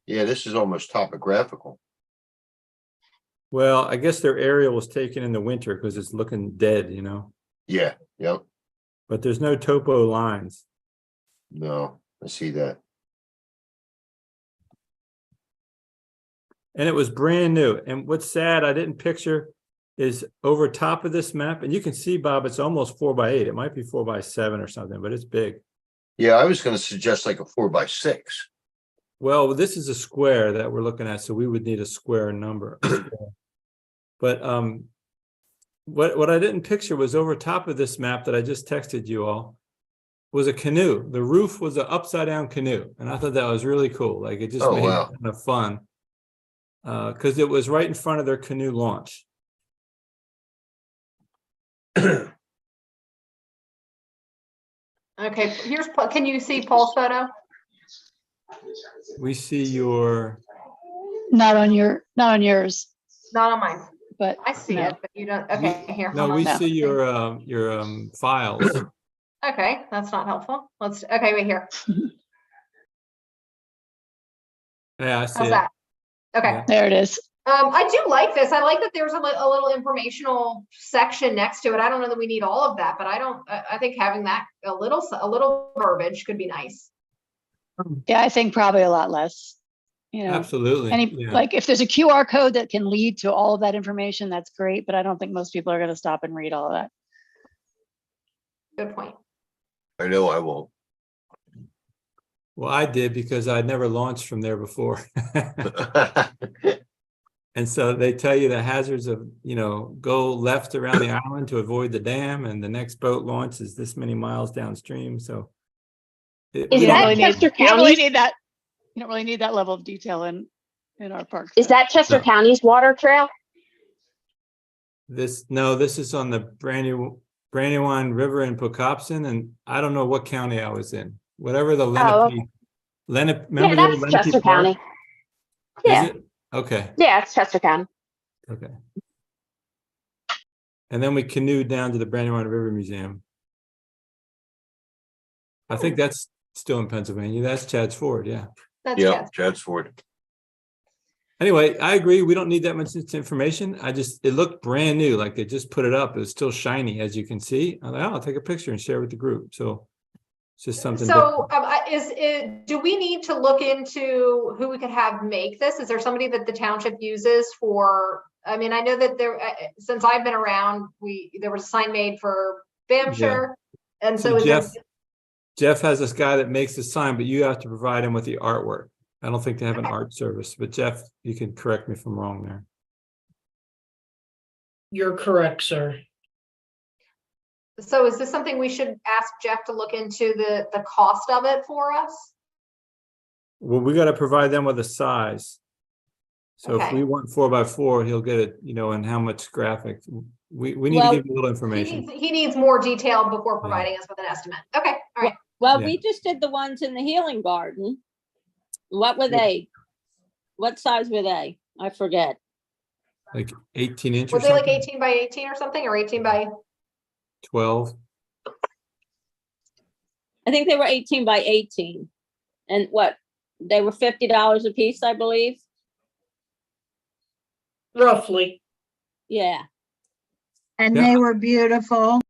Speaker 8: Yeah, this is almost topographical.
Speaker 2: Well, I guess their aerial was taken in the winter because it's looking dead,
Speaker 8: Yeah, yep.
Speaker 2: but there's no topo lines.
Speaker 8: No, I see that.
Speaker 2: And it was brand new. And what's sad, I didn't picture is over top of this map. And you can see, Bob, it's almost 4x8. It might be 4x7 or something, but it's big.
Speaker 8: Yeah, I was going to suggest like a 4x6.
Speaker 2: Well, this is a square that we're looking at, so we would need a square number. But what I didn't picture was over top of this map that I just texted you all was a canoe. The roof was an upside down canoe. And I thought that was really cool. Like it just made it kind of fun. Because it was right in front of their canoe launch.
Speaker 1: Okay, can you see Paul's photo?
Speaker 2: We see your.
Speaker 12: Not on yours,
Speaker 1: Not on mine,
Speaker 12: but
Speaker 1: I see
Speaker 12: no.
Speaker 1: it, but you don't. Okay, here.
Speaker 2: No,
Speaker 1: hold
Speaker 2: we
Speaker 1: on.
Speaker 2: see your files.
Speaker 1: Okay, that's not helpful. Okay, wait here.
Speaker 2: Yeah, I see
Speaker 1: How's
Speaker 2: it.
Speaker 1: that? Okay.
Speaker 2: Yeah.
Speaker 12: There it is.
Speaker 1: I do like this. I like that there's a little informational section next to it. I don't know that we need all of that, but I think having that a little verbiage could be nice.
Speaker 12: Yeah, I think probably a lot less. You know,
Speaker 2: Absolutely.
Speaker 12: any,
Speaker 2: Yeah.
Speaker 12: like if there's a QR code that can lead to all of that information, that's great, but I don't think most people are going to stop and read all of that.
Speaker 1: Good point.
Speaker 8: I know I won't.
Speaker 2: Well, I did because I'd never launched from there before. And so they tell you the hazards of, go left around the island to avoid the dam, and the next boat launch is this many miles downstream. So
Speaker 9: Is
Speaker 12: You don't
Speaker 9: that
Speaker 12: really
Speaker 9: Chester
Speaker 12: need, you don't really
Speaker 9: County's?
Speaker 12: need that. You don't really need that level of detail in our parks.
Speaker 9: Is that Chester
Speaker 2: No.
Speaker 9: County's water trail?
Speaker 2: this is on the Brandywine River in Pocopson, and I don't know what county I was in. Whatever the Lenape,
Speaker 9: Yeah,
Speaker 2: remember the old
Speaker 9: that's
Speaker 2: Lenape
Speaker 9: Chester
Speaker 2: Park?
Speaker 9: County.
Speaker 2: Is
Speaker 9: Yeah,
Speaker 2: it? Okay,
Speaker 9: yeah, it's Chester County.
Speaker 2: okay. And then we canoed down to the Brandywine River Museum. I think that's still in Pennsylvania. That's Chad's Ford, yeah.
Speaker 1: That's
Speaker 8: Yeah,
Speaker 1: Chad.
Speaker 8: Chad's Ford.
Speaker 2: Anyway, I agree. We don't need that much information. It looked brand new, like they just put it up. It was still shiny, as you can see. I'm like, I'll take a picture and share with the group. So it's just something.
Speaker 1: So do we need to look into who we could have make this? Is there somebody that the township uses for, I mean, I know that since I've been around, there was a sign made for Bamshire. And so is
Speaker 2: Jeff has this guy that makes the sign, but you have to provide him with the artwork. I don't think they have an art service, but Jeff, you can correct me if I'm wrong there.
Speaker 10: You're correct, sir.
Speaker 1: So is this something we should ask Jeff to look into the cost of it for us?
Speaker 2: Well, we got to provide them with a size. So if
Speaker 1: Okay.
Speaker 2: we want 4x4, he'll get it, and how much graphic. We need
Speaker 3: Well,
Speaker 2: to give you a little information.
Speaker 1: He needs more detail before providing us with an estimate. Okay, all right.
Speaker 3: Well,
Speaker 2: Yeah.
Speaker 3: we just did the ones in the healing garden. What were they? What size were they? I forget.
Speaker 2: Like 18 inch or
Speaker 1: Was they like
Speaker 2: something?
Speaker 1: 18 by 18 or something, or 18 by?
Speaker 2: 12.
Speaker 3: I think they were 18 by 18. And what? They were $50 a piece, I believe.
Speaker 10: Roughly.
Speaker 3: Yeah.
Speaker 11: And
Speaker 2: Yeah.
Speaker 11: they were beautiful.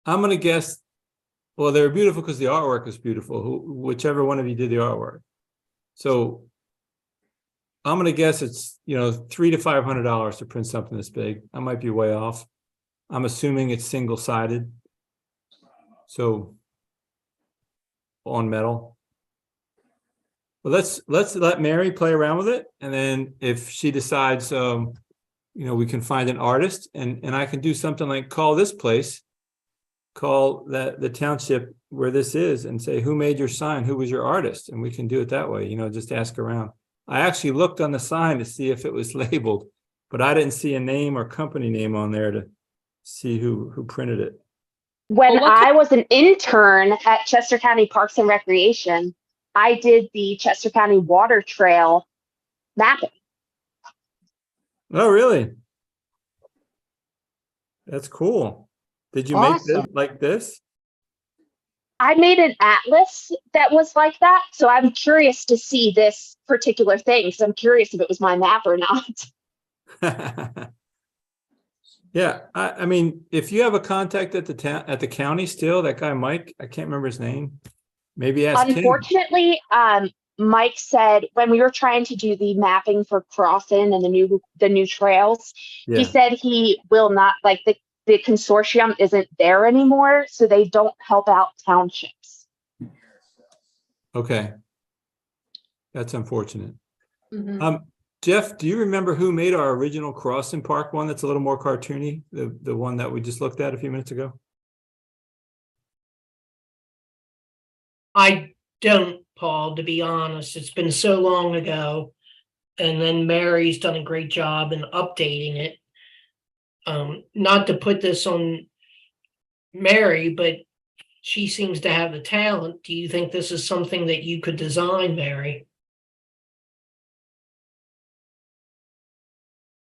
Speaker 2: I'm going to guess, well, they were beautiful because the artwork was beautiful, whichever one of you did the artwork. So I'm going to guess it's, $300 to $500 to print something this big. I might be way off. I'm assuming it's single-sided. So on metal. Well, let's let Mary play around with it. And then if she decides, we can find an artist and I can do something like call this place, call the township where this is and say, who made your sign? Who was your artist? And we can do it that way, just ask around. I actually looked on the sign to see if it was labeled, but I didn't see a name or company name on there to see who printed it.
Speaker 9: When
Speaker 3: Well, what
Speaker 9: I was an intern at Chester County Parks and Recreation, I did the Chester County Water Trail mapping.
Speaker 2: Oh, really? That's cool. Did you make this
Speaker 11: Awesome.
Speaker 2: like this?
Speaker 9: I made an atlas that was like that. So I'm curious to see this particular thing because I'm curious if it was my map or not.
Speaker 2: Yeah, I mean, if you have a contact at the county still, that guy Mike, I can't remember his name. Maybe ask him.
Speaker 9: Unfortunately, Mike said when we were trying to do the mapping for Crossin and the new trails,
Speaker 2: Yeah.
Speaker 9: he said he will not, like, the consortium isn't there anymore, so they don't help out townships.
Speaker 2: Okay. That's unfortunate.
Speaker 1: Mhm.
Speaker 2: Jeff, do you remember who made our original Crossin Park one that's a little more cartoony? The one that we just looked at a few minutes ago?
Speaker 10: I don't, Paul, to be honest. It's been so long ago. And then Mary's done a great job in updating it. Not to put this on Mary, but she seems to have the talent. Do you think this is something that you could design, Mary?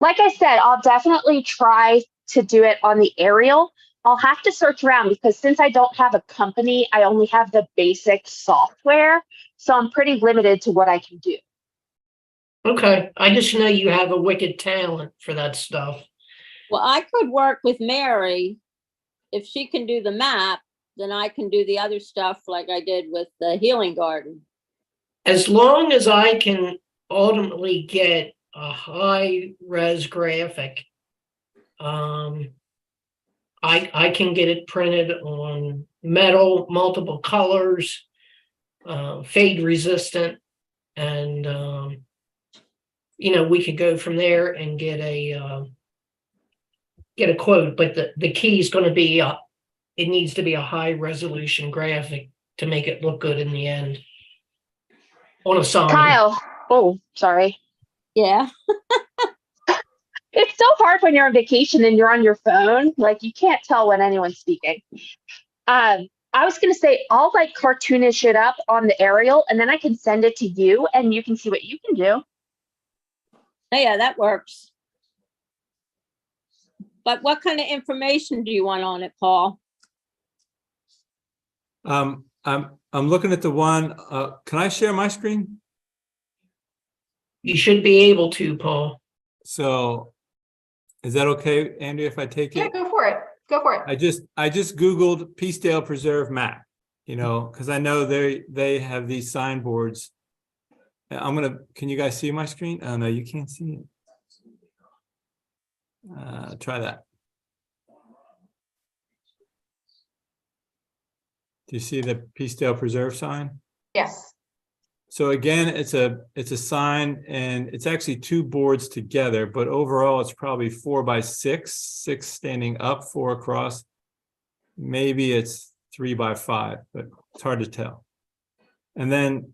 Speaker 9: Like I said, I'll definitely try to do it on the aerial. I'll have to search around because since I don't have a company, I only have the basic software. So I'm pretty limited to what I can do.
Speaker 10: Okay, I just know you have a wicked talent for that stuff.
Speaker 3: Well, I could work with Mary. If she can do the map, then I can do the other stuff like I did with the healing garden.
Speaker 10: As long as I can ultimately get a high res graphic, I can get it printed on metal, multiple colors, fade resistant, and we could go from there and get a quote. But the key is going to be it needs to be a high resolution graphic to make it look good in the end on a sign.
Speaker 9: Kyle, oh, sorry.
Speaker 3: Yeah.
Speaker 9: It's so hard when you're on vacation and you're on your phone. Like you can't tell when anyone's speaking. I was gonna say I'll like cartoonish it up on the aerial and then I can send it to you and you can see what you can do.
Speaker 3: Oh, yeah, that works. But what kind of information do you want on it, Paul?
Speaker 2: I'm looking at the one, can I share my screen?
Speaker 10: You should be able to, Paul.
Speaker 2: So is that okay, Andy, if I take
Speaker 1: Yeah,
Speaker 2: it?
Speaker 1: go for it. Go for it.
Speaker 2: I just Googled Peacedale Preserve map, because I know they have these signboards. Can you guys see my screen? Oh, no, you can't see it. Try that. Do you see the Peacedale Preserve sign?
Speaker 1: Yes.
Speaker 2: So again, it's a sign and it's actually two boards together, but overall it's probably 4 by 6, 6 standing up, 4 across. Maybe it's 3 by 5, but it's hard to tell. And then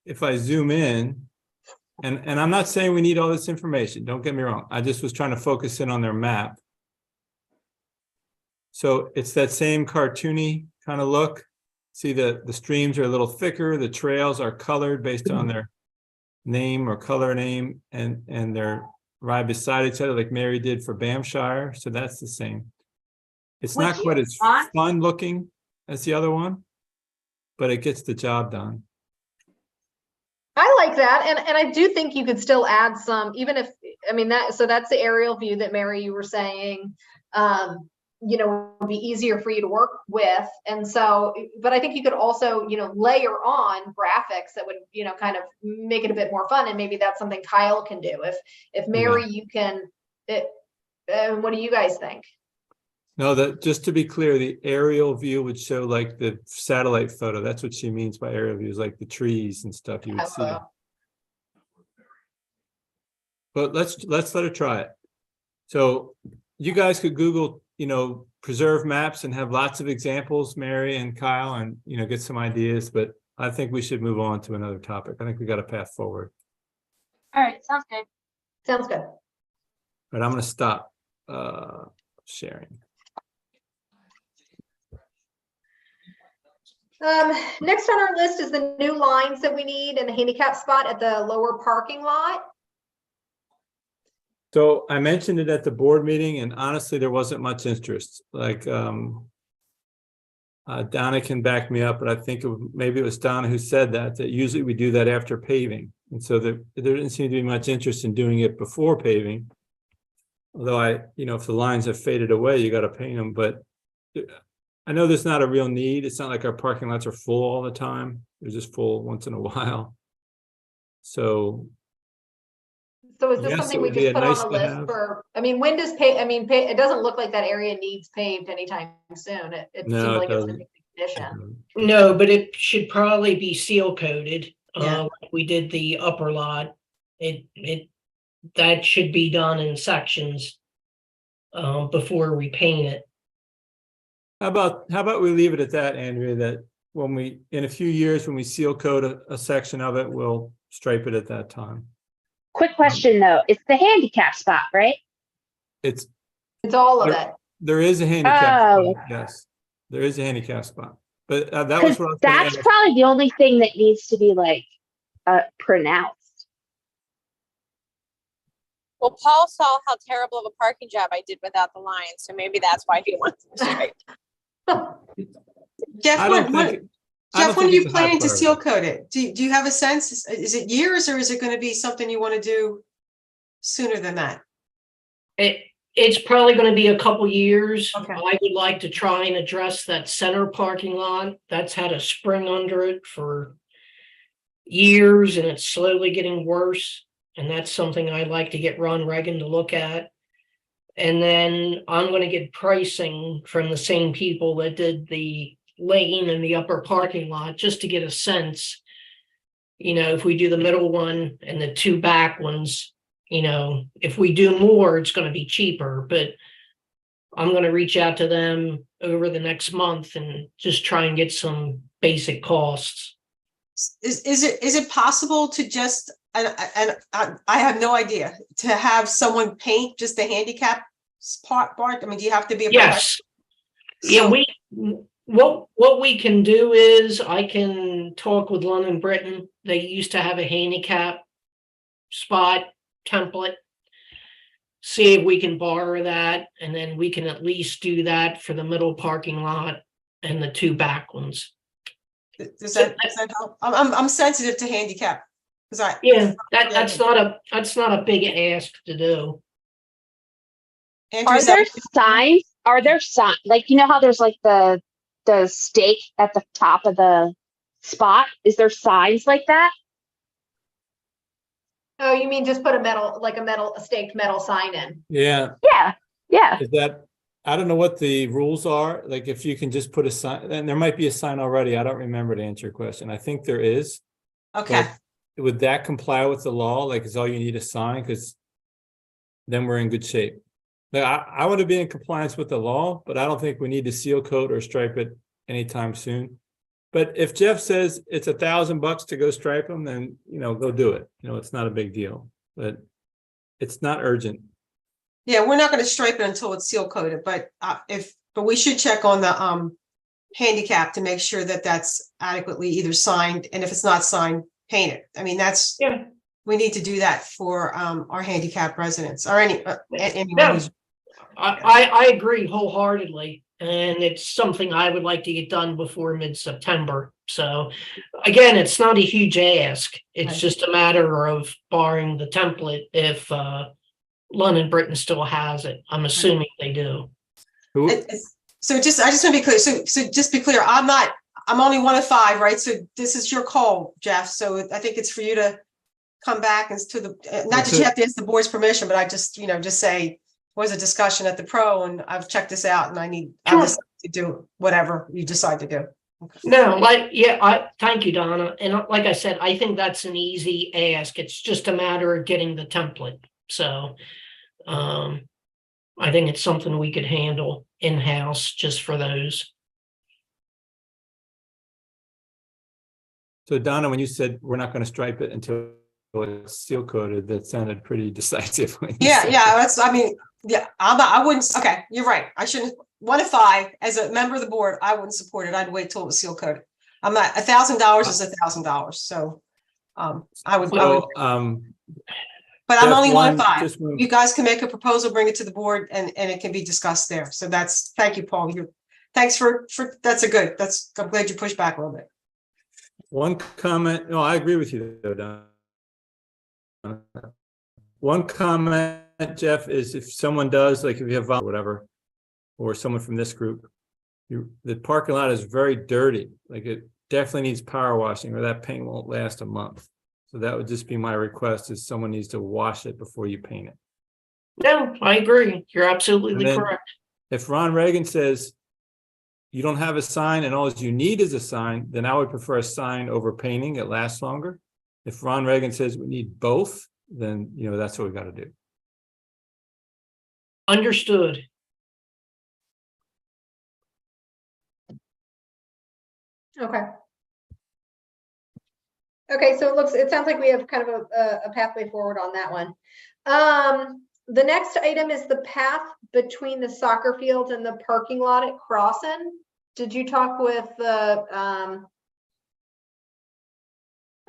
Speaker 2: if I zoom in, and I'm not saying we need all this information, don't get me wrong. I just was trying to focus in on their map. So it's that same cartoony kind of look. See the streams are a little thicker, the trails are colored based on their name or color name, and they're right beside each other like Mary did for Bamshire. So that's the same. It's
Speaker 1: Would
Speaker 2: not
Speaker 1: you
Speaker 2: quite as
Speaker 1: want-
Speaker 2: fun looking as the other one, but it gets the job done.
Speaker 1: I like that. And I do think you could still add some, even if, so that's the aerial view that Mary, you were saying, would be easier for you to work with. And so, but I think you could also, layer on graphics that would, kind of make it a bit more fun. And maybe that's something Kyle can do. If Mary, you can, what do you guys think?
Speaker 2: No, that just to be clear, the aerial view would show like the satellite photo. That's what she means by aerial views, like the trees and stuff you would see. But let's let her try it. So you guys could Google, preserve maps and have lots of examples, Mary and Kyle, and get some ideas. But I think we should move on to another topic. I think we got a path forward.
Speaker 9: All right, sounds good.
Speaker 1: Sounds good.
Speaker 2: But I'm going to stop sharing.
Speaker 1: Next on our list is the new lines that we need in the handicap spot at the lower parking lot.
Speaker 2: So I mentioned it at the board meeting, and honestly, there wasn't much interest. Like Donna can back me up, but I think maybe it was Donna who said that usually we do that after paving. And so there didn't seem to be much interest in doing it before paving. Although if the lines have faded away, you got to paint them. But I know there's not a real need. It's not like our parking lots are full all the time. They're just full once in a while. So
Speaker 1: is this
Speaker 2: yes,
Speaker 1: something
Speaker 2: it
Speaker 1: we
Speaker 2: would be
Speaker 1: just
Speaker 2: a
Speaker 1: put
Speaker 2: nice
Speaker 1: on the
Speaker 2: to
Speaker 1: list
Speaker 2: have.
Speaker 1: for, when does it doesn't look like that area needs paved anytime soon. It
Speaker 2: No,
Speaker 1: seems
Speaker 2: it
Speaker 1: like it's in
Speaker 2: doesn't.
Speaker 1: good condition.
Speaker 10: No, but it should probably be seal coated.
Speaker 7: Yeah.
Speaker 10: Like we did the upper lot. That should be done in sections before we paint it.
Speaker 2: How about we leave it at that, Andrea, that in a few years, when we seal coat a section of it, we'll stripe it at that time.
Speaker 9: Quick question though, it's the handicap spot, right?
Speaker 2: It's
Speaker 1: all of it.
Speaker 2: There is a handicap
Speaker 9: Oh.
Speaker 2: spot, yes. There is a handicap spot. But that was
Speaker 9: Because
Speaker 2: what I was gonna
Speaker 9: that's
Speaker 2: ask.
Speaker 9: probably the only thing that needs to be pronounced.
Speaker 4: Well, Paul saw how terrible of a parking job I did without the lines, so maybe that's why he wants to straight.
Speaker 7: Jeff,
Speaker 2: I don't think I don't
Speaker 7: Jeff, when are
Speaker 2: think
Speaker 7: you
Speaker 2: it's a high
Speaker 7: planning to
Speaker 2: priority.
Speaker 7: seal coat it? Do you have a sense? Is it years or is it gonna be something you wanna do sooner than that?
Speaker 10: It's probably gonna be a couple years.
Speaker 7: Okay.
Speaker 10: I would like to try and address that center parking lot. That's had a spring under it for years and it's slowly getting worse. And that's something I'd like to get Ron Reagan to look at. And then I'm gonna get pricing from the same people that did the lane in the upper parking lot, just to get a sense. You know, if we do the middle one and the two back ones, you know, if we do more, it's gonna be cheaper, but I'm gonna reach out to them over the next month and just try and get some basic costs.
Speaker 7: Is it possible to just, and I have no idea, to have someone paint just the handicap part? I mean, do you have to be a
Speaker 10: Yes. Yeah,
Speaker 7: So-
Speaker 10: what we can do is I can talk with London Britain. They used to have a handicap spot template. See if we can borrow that, and then we can at least do that for the middle parking lot and the two back ones.
Speaker 7: Does that help? I'm sensitive to handicap. Cause
Speaker 10: Yeah, that's not a big ask to do.
Speaker 7: Andrew,
Speaker 9: Are
Speaker 7: is that-
Speaker 9: there signs? Are there signs? Like, you know how there's like the stake at the top of the spot? Is there signs like that?
Speaker 1: Oh, you mean just put a staked metal sign in?
Speaker 2: Yeah,
Speaker 9: Yeah, yeah.
Speaker 2: is that, I don't know what the rules are, like if you can just put a sign, and there might be a sign already, I don't remember to answer your question. I think there is.
Speaker 7: Okay,
Speaker 2: But would that comply with the law? Like, is all you need a sign? Because then we're in good shape. Now, I want to be in compliance with the law, but I don't think we need to seal coat or stripe it anytime soon. But if Jeff says it's $1,000 to go stripe them, then, you know, go do it. You know, it's not a big deal, but it's not urgent.
Speaker 7: yeah, we're not gonna stripe it until it's seal coated, but but we should check on the handicap to make sure that that's adequately either signed, and if it's not signed, paint it. I mean, that's,
Speaker 10: Yeah.
Speaker 7: we need to do that for our handicap residents or anyone
Speaker 10: No.
Speaker 7: who's.
Speaker 10: I agree wholeheartedly, and it's something I would like to get done before mid-September. So again, it's not a huge ask. It's
Speaker 7: Right.
Speaker 10: just a matter of borrowing the template if London Britain still has it. I'm assuming they do.
Speaker 2: Who,
Speaker 7: So I just want to be clear. So just be clear, I'm only one of five, right? So this is your call, Jeff. So I think it's for you to come back and to the, not that you have to ask the board's permission, but I just, just say, was a discussion at the pro and I've checked this out and I'm just to do whatever you decide to do.
Speaker 10: No, thank you, Donna. And like I said, I think that's an easy ask. It's just a matter of getting the template. So I think it's something we could handle in-house just for those.
Speaker 2: so Donna, when you said we're not going to stripe it until it's seal coated, that sounded pretty decisive. when you
Speaker 7: Yeah,
Speaker 2: said
Speaker 7: yeah,
Speaker 2: that.
Speaker 7: I wouldn't, okay, you're right. I shouldn't, one of five, as a member of the board, I wouldn't support it. I'd wait till it was seal coated. I'm not, $1,000 is $1,000, so I would,
Speaker 2: So,
Speaker 7: but I'm
Speaker 2: Jeff,
Speaker 7: only one of
Speaker 2: one-
Speaker 7: five.
Speaker 2: just one-
Speaker 7: You guys can make a proposal, bring it to the board and it can be discussed there. So that's, thank you, Paul. Thanks for, I'm glad you pushed back a little bit.
Speaker 2: One comment, no, I agree with you though, Don. One comment, Jeff, is if someone does, like if you have whatever, or someone from this group, the parking lot is very dirty, like it definitely needs power washing or that paint won't last a month. So that would just be my request, is someone needs to wash it before you paint it.
Speaker 10: No, I agree. You're
Speaker 2: And
Speaker 10: absolutely
Speaker 2: then-
Speaker 10: correct.
Speaker 2: If Ron Reagan says you don't have a sign and all you need is a sign, then I would prefer a sign over painting. It lasts longer. If Ron Reagan says we need both, then, that's what we got to do.
Speaker 10: Understood.
Speaker 1: Okay. Okay, so it sounds like we have kind of a pathway forward on that one. The next item is the path between the soccer fields and the parking lot at Crossin. Did you talk with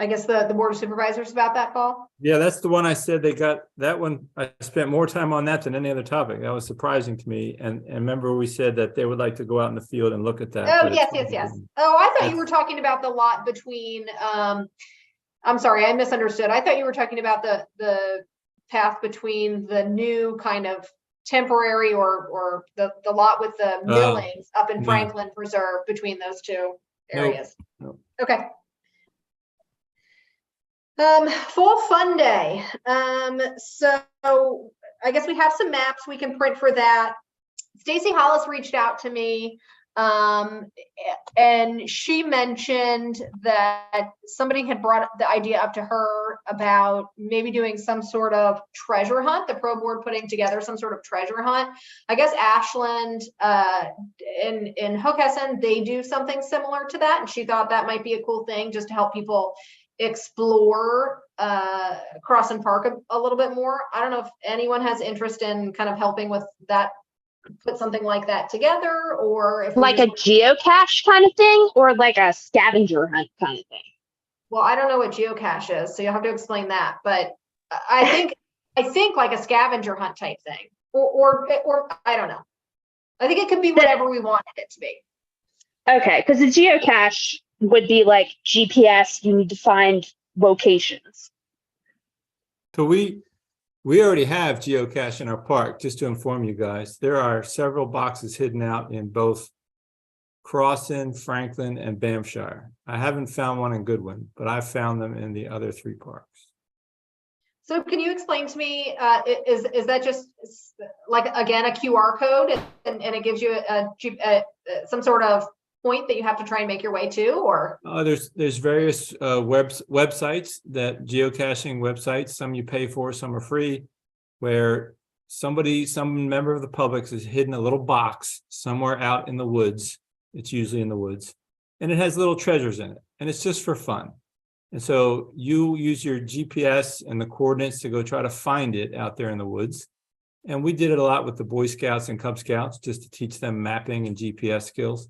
Speaker 1: I guess the Board of Supervisors about that, Paul?
Speaker 2: Yeah, that's the one I said they got, that one, I spent more time on that than any other topic. That was surprising to me. And remember we said that they would like to go out in the field and look at that.
Speaker 1: Oh,
Speaker 2: but
Speaker 1: yes,
Speaker 2: it's-
Speaker 1: yes, yes. Oh, I thought you
Speaker 2: That's-
Speaker 1: were talking about the lot between, I'm sorry, I misunderstood. I thought you were talking about the path between the new kind of temporary or the lot with the millings up in
Speaker 2: no.
Speaker 1: Franklin Preserve between those two
Speaker 2: Nope,
Speaker 1: areas.
Speaker 2: nope.
Speaker 1: Okay. Fall fun day. So I guess we have some maps we can print for that. Stacy Hollis reached out to me, and she mentioned that somebody had brought the idea up to her about maybe doing some sort of treasure hunt, the pro board putting together some sort of treasure hunt. I guess Ashland, in Hockessin, they do something similar to that. And she thought that might be a cool thing just to help people explore Crossan Park a little bit more. I don't know if anyone has interest in kind of helping with that, put something like that together, or if we
Speaker 9: Like a
Speaker 1: just-
Speaker 9: geocache kind of thing, or like a scavenger hunt kind of thing?
Speaker 1: well, I don't know what geocache is, so you'll have to explain that. But I think like a scavenger hunt type thing, or I don't know. I think it could be whatever we wanted it to be.
Speaker 9: Okay, because the geocache would be like GPS, you need to find locations.
Speaker 2: So we already have geocache in our park, just to inform you guys. There are several boxes hidden out in both Crossan, Franklin, and Bamshire. I haven't found one in Goodwin, but I've found them in the other 3 parks.
Speaker 1: So can you explain to me, is that just like, again, a QR code and it gives you some sort of point that you have to try and make your way to, or?
Speaker 2: There's various websites, that geocaching websites, some you pay for, some are free, where some member of the public has hidden a little box somewhere out in the woods. It's usually in the woods, and it has little treasures in it, and it's just for fun. And so you use your GPS and the coordinates to go try to find it out there in the woods. And we did it a lot with the Boy Scouts and Cub Scouts, just to teach them mapping and GPS skills.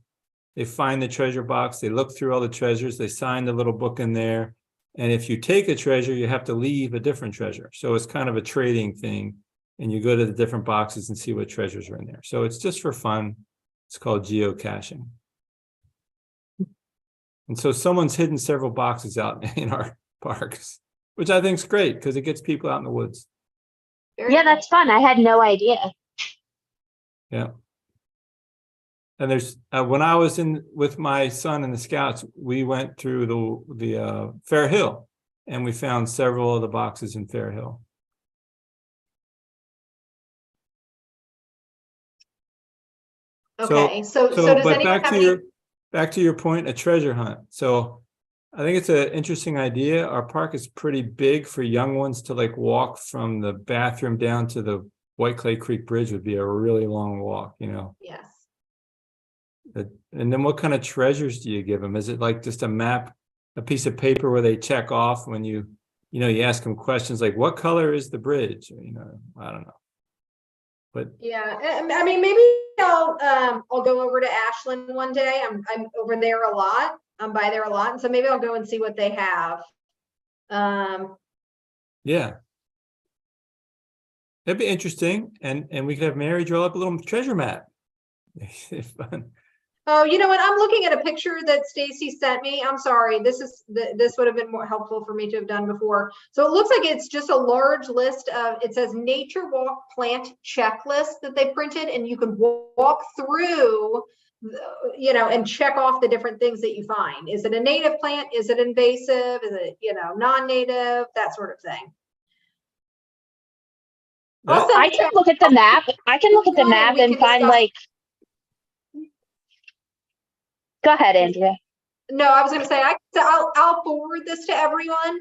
Speaker 2: They find the treasure box, they look through all the treasures, they sign the little book in there. And if you take a treasure, you have to leave a different treasure. So it's kind of a trading thing. And you go to the different boxes and see what treasures are in there. So it's just for fun. It's called geocaching. And so someone's hidden several boxes out in our parks, which I think is great because it gets people out in the woods.
Speaker 1: Very
Speaker 9: Yeah,
Speaker 1: cool.
Speaker 9: that's fun. I had no idea.
Speaker 2: Yeah. And there's when I was with my son and the Scouts, we went through the Fair Hill, and we found several of the boxes in Fair Hill.
Speaker 1: Okay, so does
Speaker 2: but
Speaker 1: anyone have any?
Speaker 2: back to your point, a treasure hunt. So I think it's an interesting idea. Our park is pretty big for young ones to like walk from the bathroom down to the White Clay Creek Bridge would be a really long walk, you know.
Speaker 1: Yes.
Speaker 2: And then what kind of treasures do you give them? Is it like just a map, a piece of paper where they check off when you ask them questions like, what color is the bridge? I don't know. But
Speaker 1: Yeah, I mean, maybe I'll go over to Ashland one day. I'm over there a lot. I'm by there a lot, and so maybe I'll go and see what they have.
Speaker 2: yeah. That'd be interesting. And we could have Mary draw up a little treasure map. Fun.
Speaker 1: Oh, you know what? I'm looking at a picture that Stacy sent me. I'm sorry. This would have been more helpful for me to have done before. So it looks like it's just a large list of, it says nature walk plant checklist that they printed, and you can walk through, and check off the different things that you find. Is it a native plant? Is it invasive? Is it, non-native? That sort of thing.
Speaker 2: That-
Speaker 9: I can look at the map. I can look at the map
Speaker 1: We
Speaker 9: and
Speaker 1: can
Speaker 9: find
Speaker 1: discuss-
Speaker 9: like. Go ahead, Andrea.
Speaker 1: No, I was going to say, I'll forward this to everyone,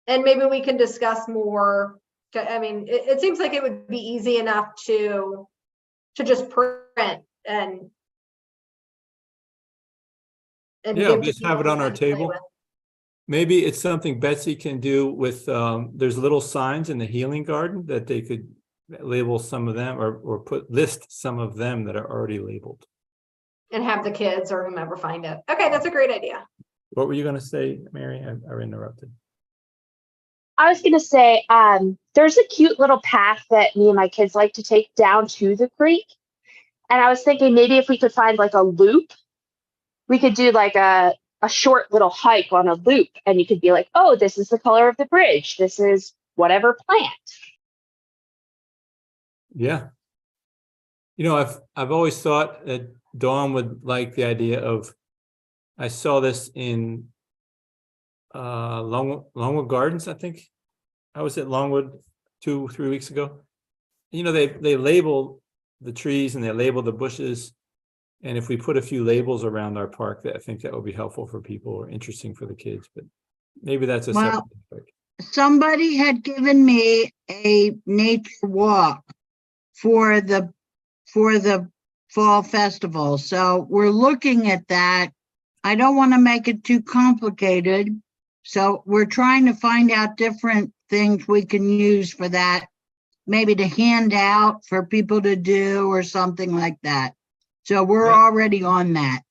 Speaker 1: and maybe we can discuss more. I mean, it seems like it would be easy enough to just print and
Speaker 2: Yeah,
Speaker 1: give to
Speaker 2: just have it
Speaker 1: people
Speaker 2: on our
Speaker 1: to play
Speaker 2: table.
Speaker 1: with.
Speaker 2: Maybe it's something Betsy can do with, there's little signs in the healing garden that they could label some of them or list some of them that are already labeled.
Speaker 1: And have the kids or whomever find it. Okay, that's a great idea.
Speaker 2: What were you gonna say, Mary? I interrupted.
Speaker 9: I was gonna say, there's a cute little path that me and my kids like to take down to the creek. And I was thinking maybe if we could find like a loop, we could do like a short little hike on a loop, and you could be like, oh, this is the color of the bridge. This is whatever plant.
Speaker 2: Yeah. You know, I've always thought that Dawn would like the idea of, I saw this in Longwood Gardens, I think. I was at Longwood 2-3 weeks ago. You know, they label the trees and they label the bushes. And if we put a few labels around our park, I think that would be helpful for people or interesting for the kids, but maybe that's a separate topic.
Speaker 11: Somebody had given me a nature walk for the fall festival. So we're looking at that. I don't want to make it too complicated. So we're trying to find out different things we can use for that, maybe to hand out for people to do or something like that. So we're already on that.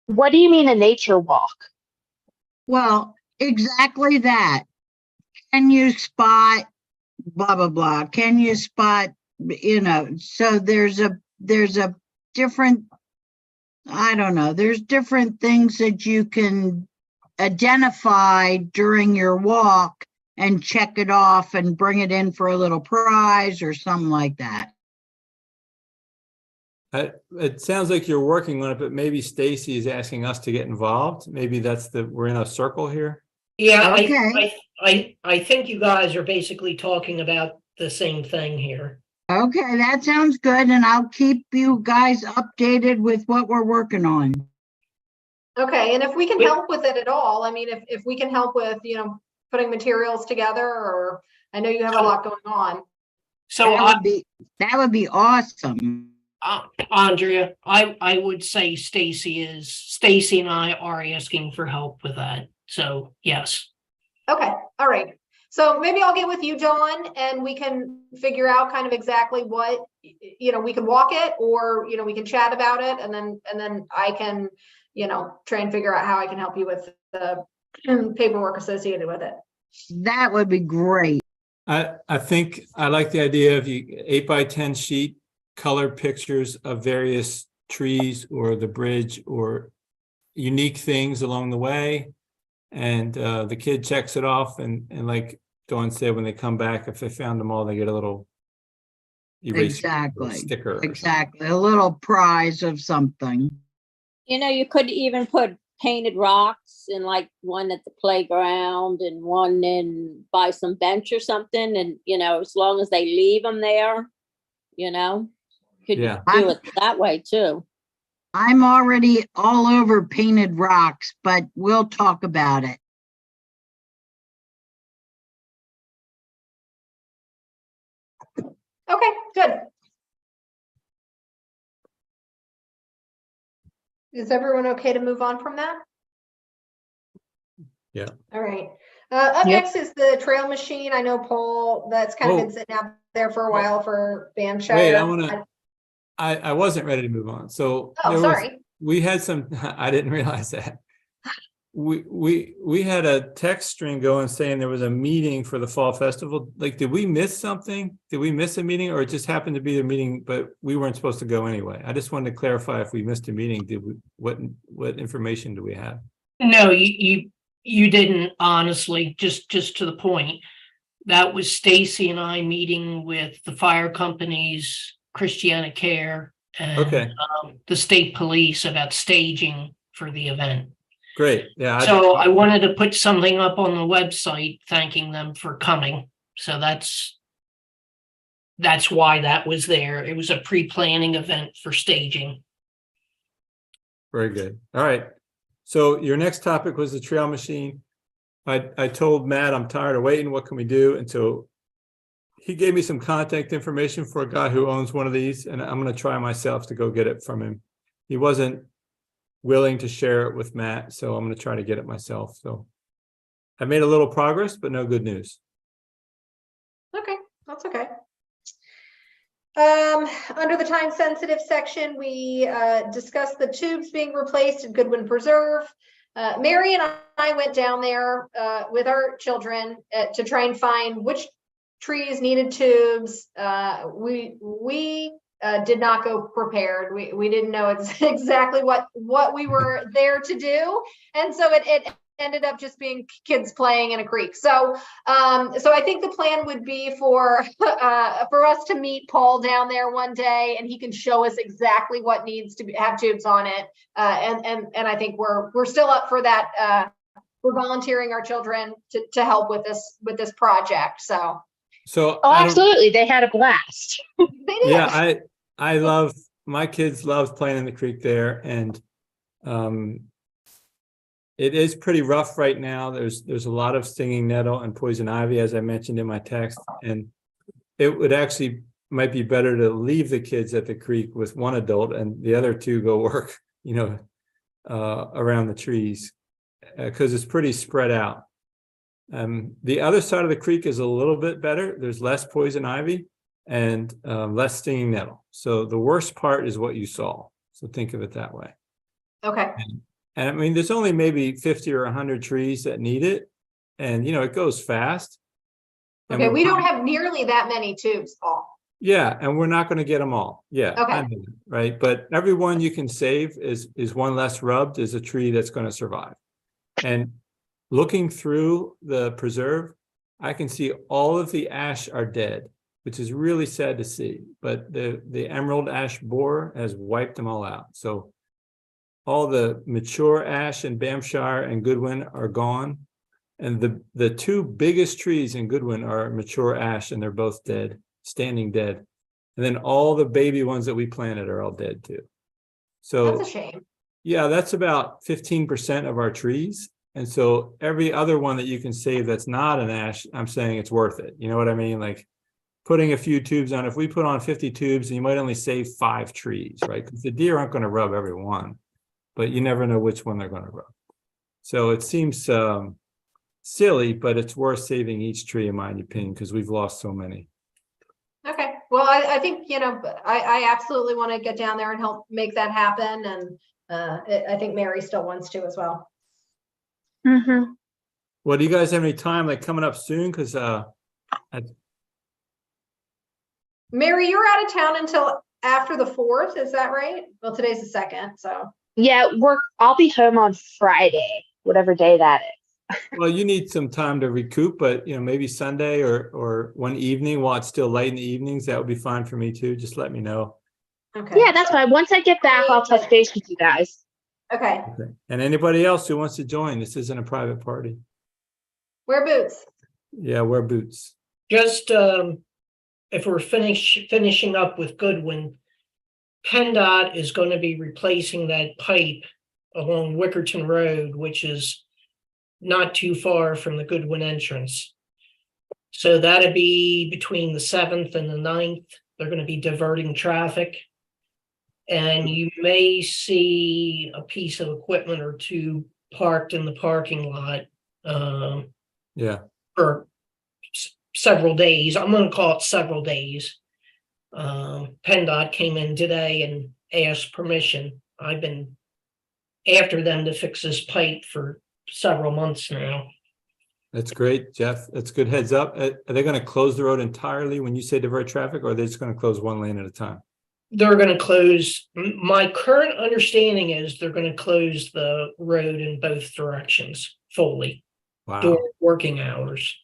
Speaker 9: What do you mean a nature walk?
Speaker 11: Well, exactly that. Can you spot blah, blah, blah? Can you spot, you know, so there's a different, I don't know, there's different things that you can identify during your walk and check it off and bring it in for a little prize or something like that.
Speaker 2: It sounds like you're working on it, but maybe Stacy is asking us to get involved. Maybe we're in a circle here.
Speaker 10: Yeah,
Speaker 11: Okay.
Speaker 10: I think you guys are basically talking about the same thing here.
Speaker 11: Okay, that sounds good. And I'll keep you guys updated with what we're working on.
Speaker 1: Okay, and if we can help with it at all, I mean, if we can help with, you know, putting materials together, or I know you have a lot going on.
Speaker 10: So
Speaker 11: That would be awesome.
Speaker 10: Andrea, I would say Stacy and I are asking for help with that. So yes.
Speaker 1: Okay, all right. So maybe I'll get with you, Dawn, and we can figure out kind of exactly what, you know, we can walk it, or, you know, we can chat about it, and then I can, you know, try and figure out how I can help you with the paperwork associated with it.
Speaker 11: That would be great.
Speaker 2: I think I like the idea of 8x10 sheet, colored pictures of various trees or the bridge or unique things along the way. And the kid checks it off, and like Dawn said, when they come back, if they found them all, they get a little eraser or sticker.
Speaker 11: Exactly. A little prize of something.
Speaker 3: You know, you could even put painted rocks in, like one at the playground and one in by some bench or something. And, you know, as long as they leave them there, you know, could do it that way too.
Speaker 11: I'm already all over painted rocks, but we'll talk about it.
Speaker 1: Okay, good. Is everyone okay to move on from that?
Speaker 2: Yeah.
Speaker 1: All right. Up next is the trail machine. I know, Paul, that's kind of been sitting out there for a while for Bamshire.
Speaker 2: Wait, I wasn't ready to move on. So we had some, I didn't realize that. We had a text string going saying there was a meeting for the fall festival. Like, did we miss something? Did we miss a meeting, or it just happened to be a meeting, but we weren't supposed to go anyway? I just wanted to clarify if we missed a meeting. What information do we have?
Speaker 10: No, you didn't, honestly, just to the point. That was Stacy and I meeting with the fire companies, Christiana Care, and the state police about staging for the event.
Speaker 2: Great. Yeah.
Speaker 10: So I wanted to put something up on the website thanking them for coming. So that's why that was there. It was a pre-planning event for staging.
Speaker 2: Very good. All right. So your next topic was the trail machine. I told Matt I'm tired of waiting. What can we do? And so he gave me some contact information for a guy who owns one of these, and I'm going to try myself to go get it from him. He wasn't willing to share it with Matt, so I'm going to try to get it myself. So I made a little progress, but no good news.
Speaker 1: Okay, that's okay. Under the time sensitive section, we discussed the tubes being replaced at Goodwin Preserve. Mary and I went down there with our children to try and find which trees needed tubes. We did not go prepared. We didn't know exactly what we were there to do, and so it ended up just being kids playing in a creek. So I think the plan would be for us to meet Paul down there one day, and he can show us exactly what needs to have tubes on it. And I think we're still up for that. We're volunteering our children to help with this project. So
Speaker 9: Oh, absolutely. They had a blast.
Speaker 1: they did.
Speaker 2: Yeah, I love, my kids love playing in the creek there, and it is pretty rough right now. There's a lot of stinging nettle and poison ivy, as I mentioned in my text, and it would actually might be better to leave the kids at the creek with one adult and the other two go work, around the trees, because it's pretty spread out. The other side of the creek is a little bit better. There's less poison ivy and less stinging nettle. So the worst part is what you saw. So think of it that way.
Speaker 1: Okay.
Speaker 2: And I mean, there's only maybe 50 or 100 trees that need it. And, it goes fast. And
Speaker 1: Okay, we don't have nearly that many tubes, Paul.
Speaker 2: Yeah, and we're not going to get them all. Yeah,
Speaker 1: Okay.
Speaker 2: I mean, right. But every one you can save is one less rubbed, is a tree that's going to survive. And looking through the preserve, I can see all of the ash are dead, which is really sad to see. But the emerald ash borer has wiped them all out. So all the mature ash in Banffshire and Goodwin are gone. And the two biggest trees in Goodwin are mature ash, and they're both dead, standing dead. And then all the baby ones that we planted are all dead too. So
Speaker 1: That's a shame.
Speaker 2: yeah, that's about 15% of our trees. And so every other one that you can save that's not an ash, I'm saying it's worth it. You know what I mean? Like putting a few tubes on, if we put on 50 tubes, you might only save 5 trees, right? Because the deer aren't going to rub every one, but you never know which one they're going to rub. So it seems silly, but it's worth saving each tree, in my opinion, because we've lost so many.
Speaker 1: Okay, well, I think, I absolutely want to get down there and help make that happen. And I think Mary still wants to as well.
Speaker 9: Mm-hmm.
Speaker 2: Well, do you guys have any time like coming up soon? Because
Speaker 1: Mary, you're out of town until after the 4th, is that right? Well, today's the 2nd, so.
Speaker 9: Yeah, I'll be home on Friday, whatever day that is.
Speaker 2: well, you need some time to recoup, but maybe Sunday or one evening while it's still late in the evenings, that would be fine for me too. Just let me know.
Speaker 1: Okay.
Speaker 9: Yeah, that's fine. Once I get back, I'll touch base with you guys.
Speaker 1: Okay.
Speaker 2: Okay. And anybody else who wants to join, this isn't a private party.
Speaker 1: Wear boots.
Speaker 2: Yeah, wear boots.
Speaker 10: Just if we're finishing up with Goodwin, PennDOT is going to be replacing that pipe along Wickerton Road, which is not too far from the Goodwin entrance. So that'd be between the 7th and the 9th. They're going to be diverting traffic. And you may see a piece of equipment or two parked in the parking lot for several days. I'm going to call it several days. PennDOT came in today and asked permission. I've been after them to fix this pipe for several months now.
Speaker 2: That's great, Jeff. That's good heads up. Are they going to close the road entirely when you say divert traffic, or are they just going to close one lane at a time?
Speaker 10: They're going to close. My current understanding is they're going to close the road in both directions fully during working hours.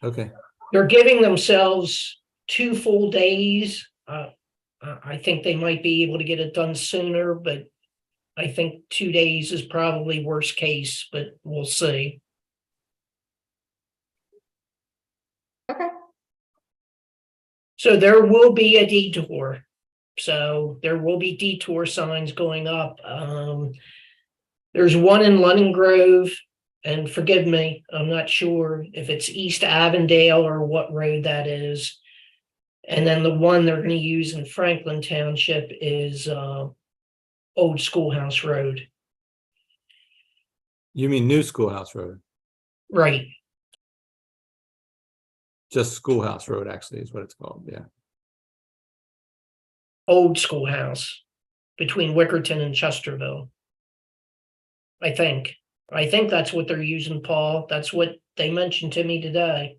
Speaker 2: Okay.
Speaker 10: They're giving themselves 2 full days. I think they might be able to get it done sooner, but I think 2 days is probably worst case, but we'll see.
Speaker 1: Okay.
Speaker 10: So there will be a detour. So there will be detour signs going up. There's one in London Grove, and forgive me, I'm not sure if it's East Avondale or what road that is. And then the one they're going to use in Franklin Township is Old Schoolhouse Road.
Speaker 2: You mean New Schoolhouse Road?
Speaker 10: Right.
Speaker 2: Just Schoolhouse Road, actually, is what it's called. Yeah.
Speaker 10: Old Schoolhouse between Wickerton and Chesterville, I think. I think that's what they're using, Paul. That's what they mentioned to me today.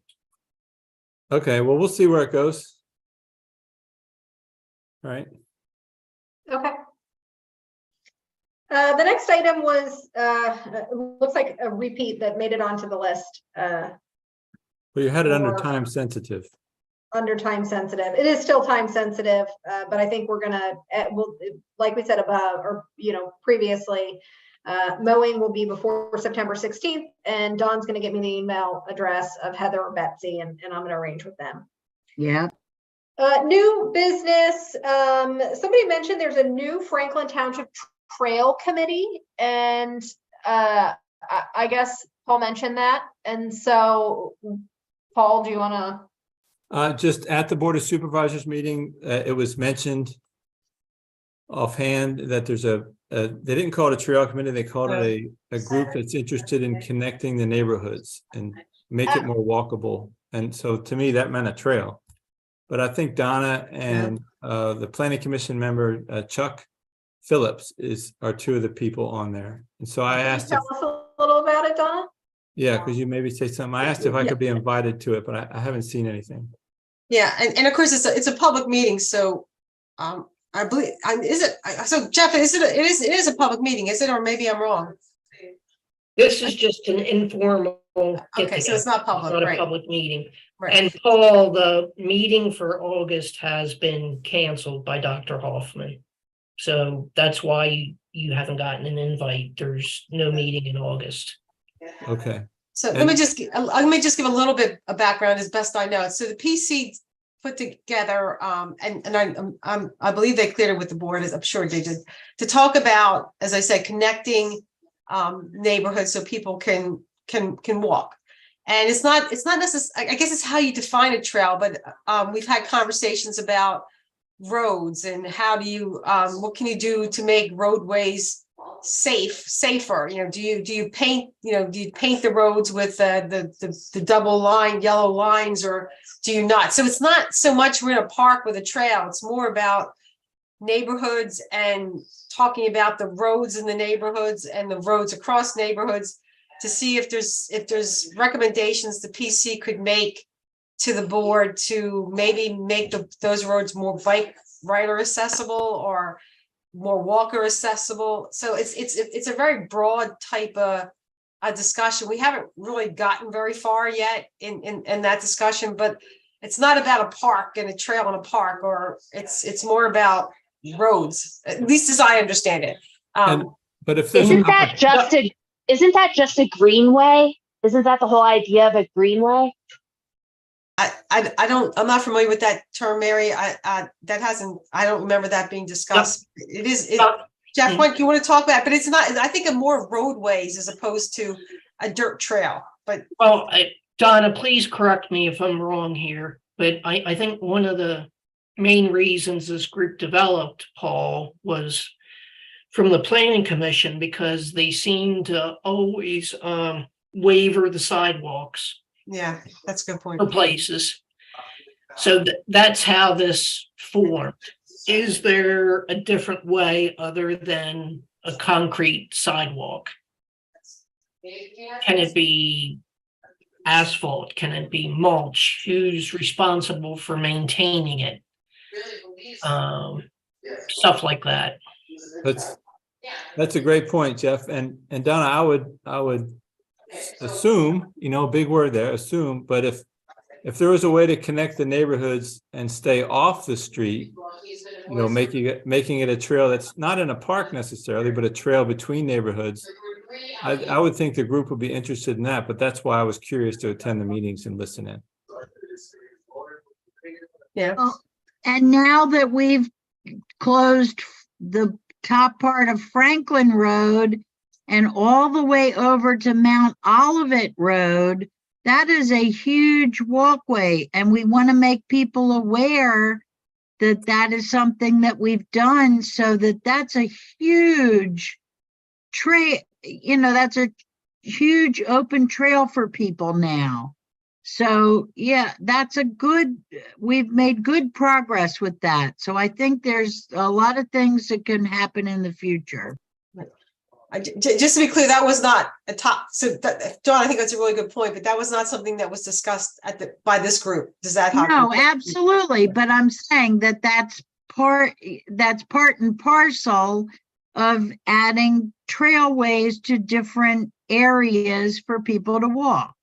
Speaker 2: Okay, well, we'll see where it goes. All right.
Speaker 1: Okay. The next item was, looks like a repeat that made it onto the list,
Speaker 2: Well, you had it under
Speaker 1: Or-
Speaker 2: time sensitive.
Speaker 1: under time sensitive. It is still time sensitive, but I think we're gonna, we'll, like we said above, or, previously, mowing will be before September 16th, and Dawn's gonna get me the email address of Heather or Betsy, and I'm gonna arrange with them.
Speaker 11: Yeah,
Speaker 1: New business, somebody mentioned there's a new Franklin Township Trail Committee, and I guess Paul mentioned that, and so, Paul, do you wanna?
Speaker 2: Just at the Board of Supervisors meeting, it was mentioned offhand that there's they didn't call it a trail committee, they called it a group that's interested in connecting the neighborhoods and make it more walkable. And so to me, that meant a trail. But I think Donna and the Planning Commission member, Chuck Phillips, are two of the people on there. And so I asked
Speaker 1: Can you tell us a little about it, Donna?
Speaker 2: yeah, could you maybe say something? I asked if I could be invited to it, but I haven't seen anything.
Speaker 7: Yeah, and of course, it's a public meeting, so, I believe, so Jeff, it is a public meeting, is it, or maybe I'm wrong?
Speaker 10: This is just an informal.
Speaker 7: Okay, so it's not public,
Speaker 10: Not a
Speaker 7: right?
Speaker 10: public meeting.
Speaker 7: Right.
Speaker 10: And Paul, the meeting for August has been canceled by Dr. Hoffman. So that's why you haven't gotten an invite. There's no meeting in August.
Speaker 2: Okay.
Speaker 7: So let me just give a little bit of background as best I know. So the PC put together, and I believe they cleared it with the board, as I'm sure they did, to talk about, as I said, connecting neighborhoods so people can walk. And it's not necessarily, I guess it's how you define a trail, but we've had conversations about roads and how do you, what can you do to make roadways safer? Do you paint the roads with the double line, yellow lines, or do you not? So it's not so much we're in a park with a trail. It's more about neighborhoods and talking about the roads in the neighborhoods and the roads across neighborhoods to see if there's recommendations the PC could make to the board to maybe make those roads more bike rider accessible or more walker accessible. So it's a very broad type of a discussion. We haven't really gotten very far yet in that discussion, but it's not about a park and a trail in a park, or it's more about roads, at least as I understand it.
Speaker 2: But if there's
Speaker 9: Isn't that just a greenway? Isn't that the whole idea of a greenway?
Speaker 7: I'm not familiar with that term, Mary. I don't remember that being discussed. Jeff, what you want to talk about? But it's not, I think of more roadways as opposed to a dirt trail, but.
Speaker 10: Well, Donna, please correct me if I'm wrong here, but I think one of the main reasons this group developed, Paul, was from the Planning Commission, because they seem to always waiver the sidewalks.
Speaker 7: Yeah, that's a good point.
Speaker 10: For places. So that's how this formed. Is there a different way other than a concrete sidewalk? Can it be asphalt? Can it be mulch? Who's responsible for maintaining it? Stuff like that.
Speaker 2: That's a great point, Jeff. And Donna, I would assume, big word there, assume, but if there was a way to connect the neighborhoods and stay off the street, making it a trail that's not in a park necessarily, but a trail between neighborhoods, I would think the group would be interested in that, but that's why I was curious to attend the meetings and listen in.
Speaker 7: Yeah.
Speaker 11: and now that we've closed the top part of Franklin Road and all the way over to Mount Olivet Road, that is a huge walkway, and we want to make people aware that that is something that we've done, so that's a huge trail, that's a huge open trail for people now. So yeah, we've made good progress with that. So I think there's a lot of things that can happen in the future.
Speaker 7: Just to be clear, that was not a top, so that, John, I think that's a really good point, but that was not something that was discussed by this group. Does that happen?
Speaker 11: No, absolutely, but I'm saying that that's part and parcel of adding trailways to different areas for people to walk.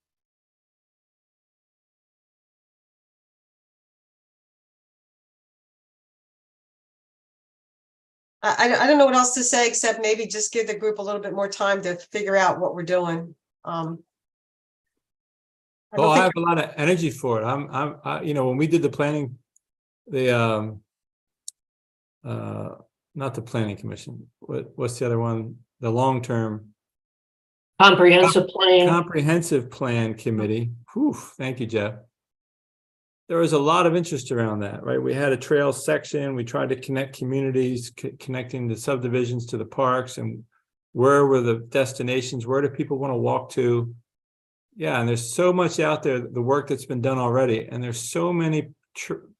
Speaker 7: I don't know what else to say, except maybe just give the group a little bit more time to figure out what we're doing. I
Speaker 2: Oh,
Speaker 7: don't
Speaker 2: I
Speaker 7: think,
Speaker 2: have a lot of energy for it. You know, when we did the planning, not the planning commission, what's the other one? The long-term
Speaker 10: Comprehensive plan.
Speaker 2: comprehensive plan committee. Whew, thank you, Jeff. There was a lot of interest around that, right? We had a trail section. We tried to connect communities, connecting the subdivisions to the parks, and where were the destinations? Where do people want to walk to? Yeah, and there's so much out there, the work that's been done already, and there's so many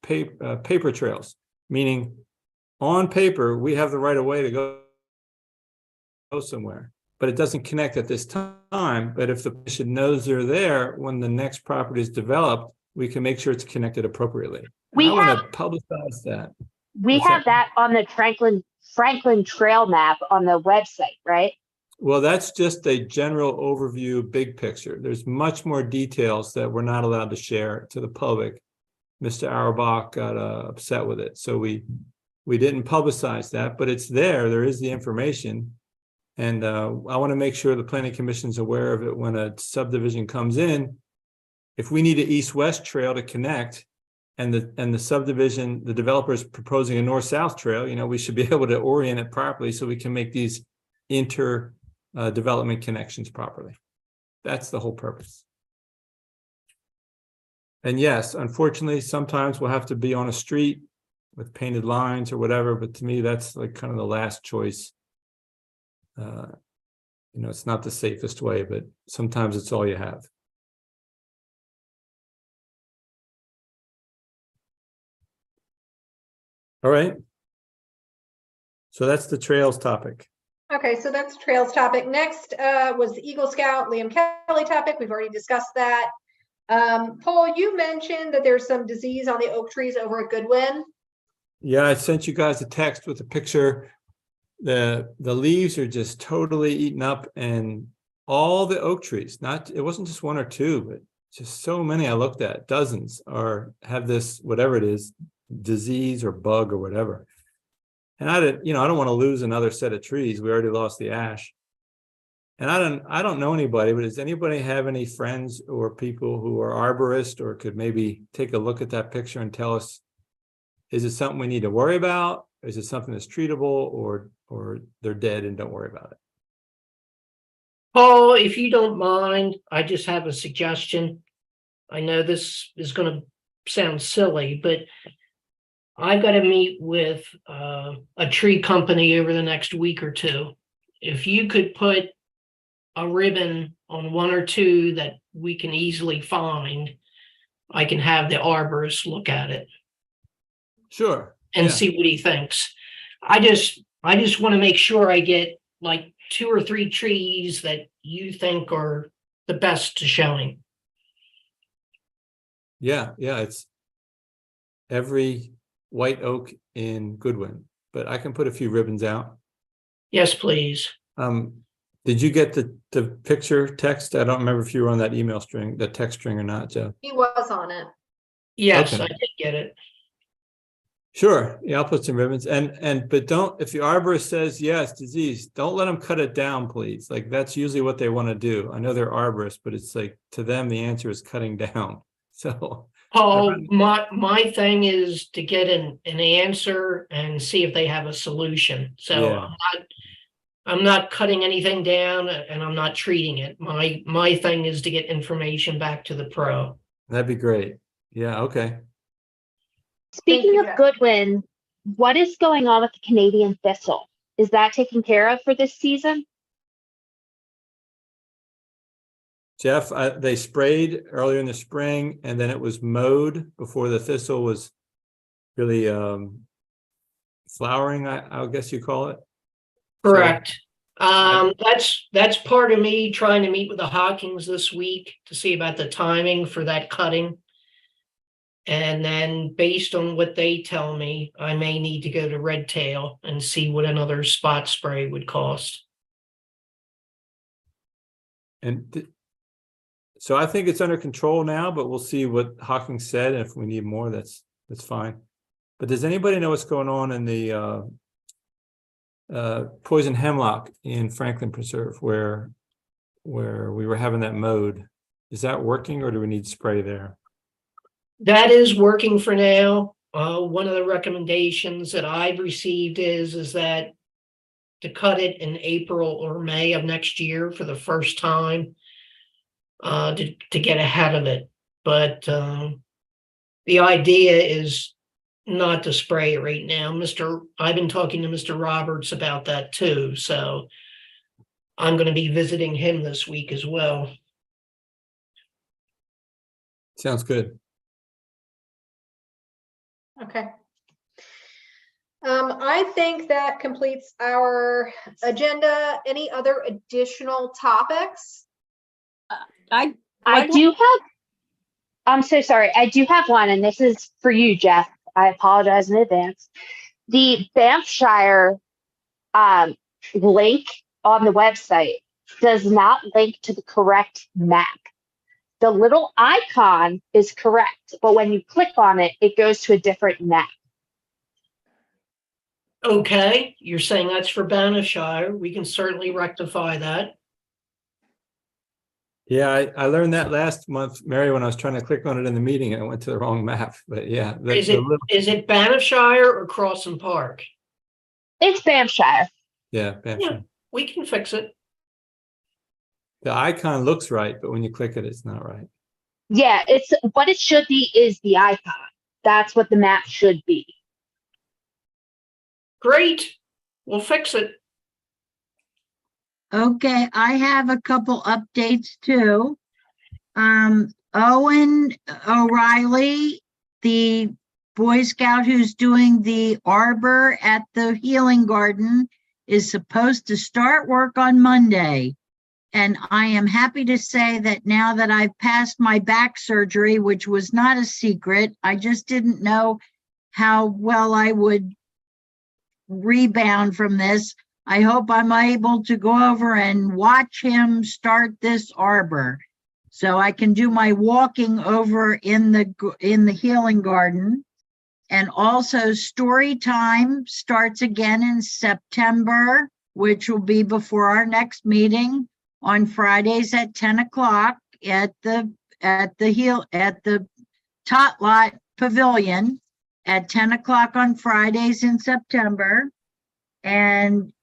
Speaker 2: paper trails, meaning on paper, we have the right of way to go somewhere, but it doesn't connect at this time. But if the commission knows they're there, when the next property is developed, we can make sure it's connected appropriately.
Speaker 9: We
Speaker 2: I want
Speaker 9: have-
Speaker 2: to publicize that.
Speaker 9: We
Speaker 2: What's
Speaker 9: have that on the Franklin Trail map on the website, right?
Speaker 2: Well, that's just a general overview, big picture. There's much more details that we're not allowed to share to the public. Mr. Auerbach got upset with it, so we didn't publicize that, but it's there. There is the information, and I want to make sure the planning commission's aware of it when a subdivision comes in. If we need an east-west trail to connect, and the subdivision, the developer is proposing a north-south trail, you know, we should be able to orient it properly so we can make these development connections properly. That's the whole purpose. And yes, unfortunately, sometimes we'll have to be on a street with painted lines or whatever, but to me, that's like kind of the last choice. You know, it's not the safest way, but sometimes it's all you have. All right. So that's the trails topic.
Speaker 1: Okay, so that's trails topic. Next was the Eagle Scout Liam Kelly topic. We've already discussed that. Paul, you mentioned that there's some disease on the oak trees over at Goodwin.
Speaker 2: Yeah, I sent you guys a text with a picture. The leaves are just totally eaten up, and all the oak trees, it wasn't just one or two, but just so many I looked at, dozens have this, whatever it is, disease or bug or whatever. And I don't want to lose another set of trees. We already lost the ash. And I don't know anybody, but does anybody have any friends or people who are arborists or could maybe take a look at that picture and tell us, is it something we need to worry about? Is it something that's treatable, or they're dead and don't worry about it?
Speaker 10: Paul, if you don't mind, I just have a suggestion. I know this is going to sound silly, but I've got to meet with a tree company over the next week or two. If you could put a ribbon on one or two that we can easily find, I can have the arborist look at it.
Speaker 2: Sure.
Speaker 10: And
Speaker 2: yeah.
Speaker 10: see what he thinks. I just want to make sure I get like 2 or 3 trees that you think are the best to showing.
Speaker 2: Yeah, it's every white oak in Goodwin, but I can put a few ribbons out.
Speaker 10: Yes, please.
Speaker 2: Did you get the picture text? I don't remember if you were on that email string, the text string or not, Jeff.
Speaker 1: He was on it.
Speaker 10: Yes,
Speaker 2: Okay.
Speaker 10: I did get it.
Speaker 2: Sure. Yeah, I'll put some ribbons but don't, if the arborist says yes, disease, don't let them cut it down, please. Like that's usually what they want to do. I know they're arborists, but it's like to them, the answer is cutting down. So
Speaker 10: Paul, my thing is to get an answer and see if they have a solution. So
Speaker 2: Yeah.
Speaker 10: I'm not cutting anything down and I'm not treating it. My thing is to get information back to the pro.
Speaker 2: That'd be great. Yeah. Okay.
Speaker 9: Speaking
Speaker 1: you,
Speaker 9: of
Speaker 1: Jeff.
Speaker 9: Goodwin, what is going on with the Canadian thistle? Is that taken care of for this season?
Speaker 2: Jeff, they sprayed earlier in the spring and then it was mowed before the thistle was really flowering, I guess you call it.
Speaker 10: Correct. That's part of me trying to meet with the Hawkins this week to see about the timing for that cutting. And then based on what they tell me, I may need to go to Red Tail and see what another spot spray would cost.
Speaker 2: And so I think it's under control now, but we'll see what Hawkins said. If we need more, that's fine. But does anybody know what's going on in the poison hemlock in Franklin Preserve where we were having that mowed? Is that working, or do we need spray there?
Speaker 10: That is working for now. One of the recommendations that I've received is that to cut it in April or May of next year for the first time, to get ahead of it. But the idea is not to spray it right now. I've been talking to Mr. Roberts about that too, so I'm going to be visiting him this week as well.
Speaker 2: Sounds good.
Speaker 1: Okay. I think that completes our agenda. Any other additional topics?
Speaker 9: I do have, I'm so sorry. I do have one, and this is for you, Jeff. I apologize in advance. The Banffshire link on the website does not link to the correct map. The little icon is correct, but when you click on it, it goes to a different map.
Speaker 10: Okay, you're saying that's for Banffshire. We can certainly rectify that.
Speaker 2: Yeah, I learned that last month, Mary, when I was trying to click on it in the meeting and it went to the wrong map. But yeah.
Speaker 10: Is it Banffshire or Crosson Park?
Speaker 9: It's Banffshire.
Speaker 2: Yeah, Banffshire.
Speaker 10: Yeah, we can fix it.
Speaker 2: The icon looks right, but when you click it, it's not right.
Speaker 9: Yeah, it's what it should be is the icon. That's what the map should be.
Speaker 10: Great, we'll fix it.
Speaker 11: Okay, I have a couple updates too. Owen O'Reilly, the Boy Scout who's doing the arbor at the Healing Garden, is supposed to start work on Monday. And I am happy to say that now that I've passed my back surgery, which was not a secret, I just didn't know how well I would rebound from this. I hope I'm able to go over and watch him start this arbor so I can do my walking over in the Healing Garden. And also story time starts again in September, which will be before our next meeting on Fridays at 10 o'clock at the Tot Lot Pavilion at 10 o'clock on Fridays in September. And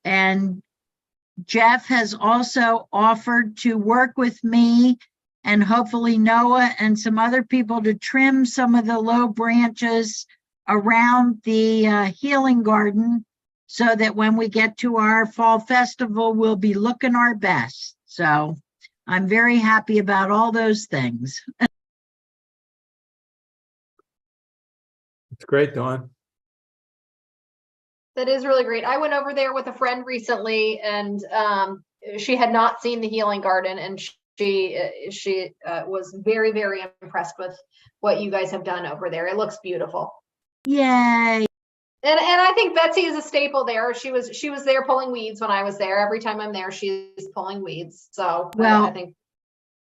Speaker 11: Jeff has also offered to work with me and hopefully Noah and some other people to trim some of the low branches around the Healing Garden so that when we get to our fall festival, we'll be looking our best. So I'm very happy about all those things.
Speaker 2: It's great, Dawn.
Speaker 1: That is really great. I went over there with a friend recently, and she had not seen the Healing Garden, and she was very, very impressed with what you guys have done over there. It looks beautiful.
Speaker 11: Yay.
Speaker 1: And I think Betsy is a staple there. She was there pulling weeds when I was there. Every time I'm there, she's pulling weeds. So
Speaker 11: well,
Speaker 1: I think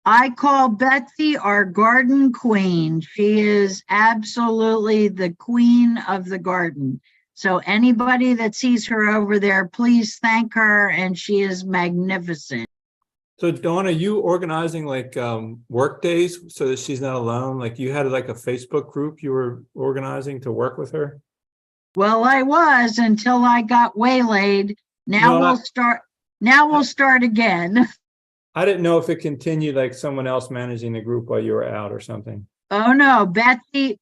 Speaker 11: I call Betsy our garden queen. She is absolutely the queen of the garden. So anybody that sees her over there, please thank her, and she is magnificent.
Speaker 2: So Dawn, are you organizing like work days so that she's not alone? Like you had like a Facebook group you were organizing to work with her?
Speaker 11: Well, I was until I got waylaid. Now we'll start again.
Speaker 2: I didn't know if it continued like someone else managing the group while you were out or something.
Speaker 11: Oh no, Betsy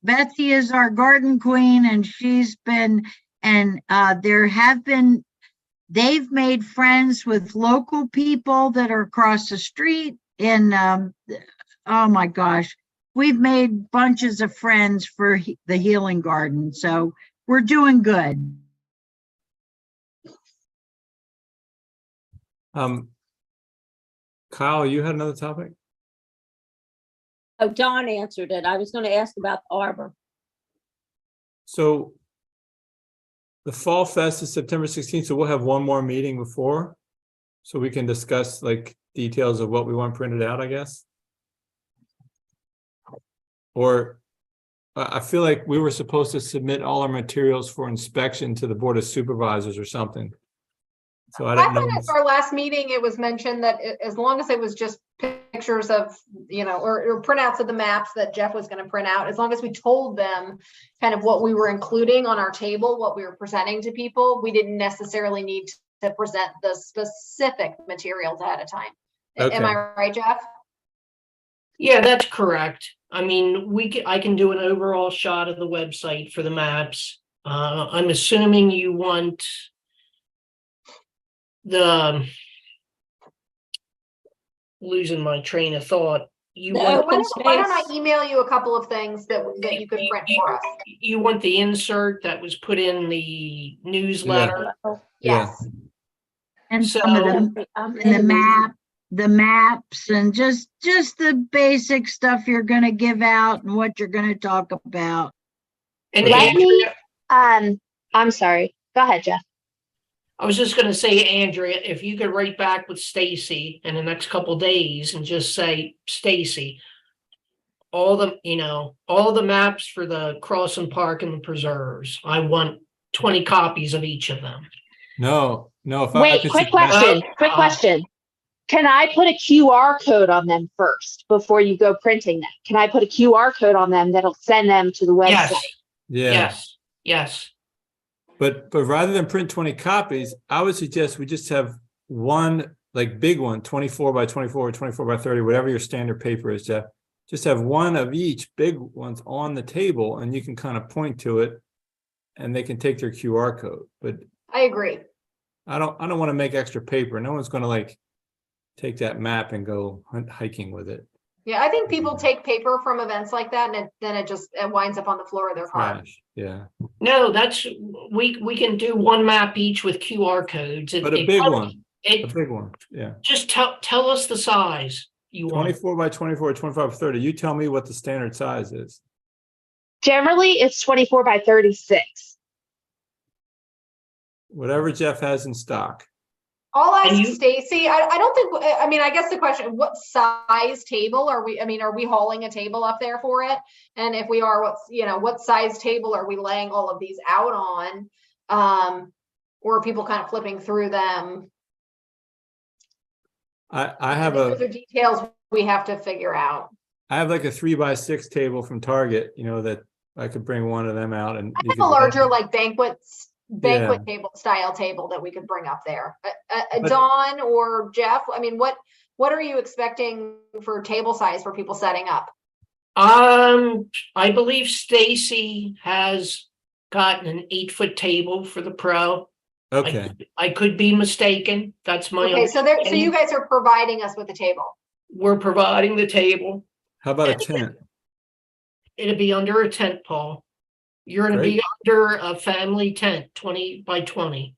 Speaker 11: is our garden queen, and she's been, and they've made friends with local people that are across the street in, oh my gosh, we've made bunches of friends for the Healing Garden. So we're doing good.
Speaker 2: Kyle, you had another topic?
Speaker 3: Oh, Don answered it. I was gonna ask about the arbor.
Speaker 2: So the Fall Fest is September 16th, so we'll have one more meeting before, so we can discuss like details of what we want printed out, I guess. Or I feel like we were supposed to submit all our materials for inspection to the Board of Supervisors or something. So I
Speaker 1: I
Speaker 2: don't
Speaker 1: thought
Speaker 2: know.
Speaker 1: at our last meeting, it was mentioned that as long as it was just pictures of, or printouts of the maps that Jeff was gonna print out, as long as we told them kind of what we were including on our table, what we were presenting to people, we didn't necessarily need to present the specific materials ahead of time.
Speaker 2: Okay.
Speaker 1: Am I right, Jeff?
Speaker 10: Yeah, that's correct. I mean, I can do an overall shot of the website for the maps. I'm assuming you want losing my train of thought. You
Speaker 3: The
Speaker 10: want,
Speaker 3: open
Speaker 1: Why don't I
Speaker 3: space.
Speaker 1: email you a couple of things that you could print for us?
Speaker 10: you want the insert that was put in the newsletter.
Speaker 2: Yeah.
Speaker 1: Yes.
Speaker 11: And some of them, and the maps and just the basic stuff you're gonna give out and what you're gonna talk about.
Speaker 10: And
Speaker 9: Let me,
Speaker 10: Andrea,
Speaker 9: I'm sorry. Go ahead, Jeff.
Speaker 10: I was just gonna say, Andrea, if you could write back with Stacy in the next couple days and just say, Stacy, all the maps for the Crossing Park and the preserves. I want 20 copies of each of them.
Speaker 2: No. If I
Speaker 9: Wait,
Speaker 2: could
Speaker 9: quick
Speaker 2: suggest-
Speaker 9: question, quick question. Can I put a QR code on them first before you go printing them? Can I put a QR code on them that'll send them to the website?
Speaker 10: Yes. Yes.
Speaker 2: But rather than print 20 copies, I would suggest we just have one like big one, 24 by 24 or 24 by 30, whatever your standard paper is, Jeff. Just have one of each big ones on the table and you can kind of point to it and they can take their QR code. But
Speaker 1: I agree.
Speaker 2: I don't want to make extra paper. No one's going to like take that map and go hiking with it.
Speaker 1: Yeah, I think people take paper from events like that and then it winds up on the floor of their car.
Speaker 2: Trash. Yeah.
Speaker 10: No, we can do one map each with QR codes.
Speaker 2: But a big one. A big one. Yeah.
Speaker 10: Just tell us the size you want.
Speaker 2: 24 by 24, 25 by 30. You tell me what the standard size is.
Speaker 9: Generally, it's 24 by 36.
Speaker 2: Whatever Jeff has in stock.
Speaker 1: I'll
Speaker 10: And
Speaker 1: ask
Speaker 10: you-
Speaker 1: Stacy. I don't think, I mean, I guess the question, what size table are we hauling a table up there for it? And if we are, what size table are we laying all of these out on? Or are people kind of flipping through them?
Speaker 2: I have
Speaker 1: Those are details we have to figure out.
Speaker 2: I have like a 3x6 table from Target, that I could bring one of them out and.
Speaker 1: I
Speaker 2: you
Speaker 1: have
Speaker 2: could-
Speaker 1: a larger like banquet
Speaker 2: Yeah.
Speaker 1: table style table that we could bring up there.
Speaker 2: But-
Speaker 1: Dawn or Jeff, I mean, what are you expecting for table size for people setting up?
Speaker 10: I believe Stacy has gotten an 8-foot table for the pro.
Speaker 2: Okay,
Speaker 10: I could be mistaken. That's my.
Speaker 1: Okay, so you guys are providing us with a table.
Speaker 10: We're providing the table.
Speaker 2: how about a tent?
Speaker 10: It'll be under a tent, Paul. You're gonna be under a family tent, 20 by 20.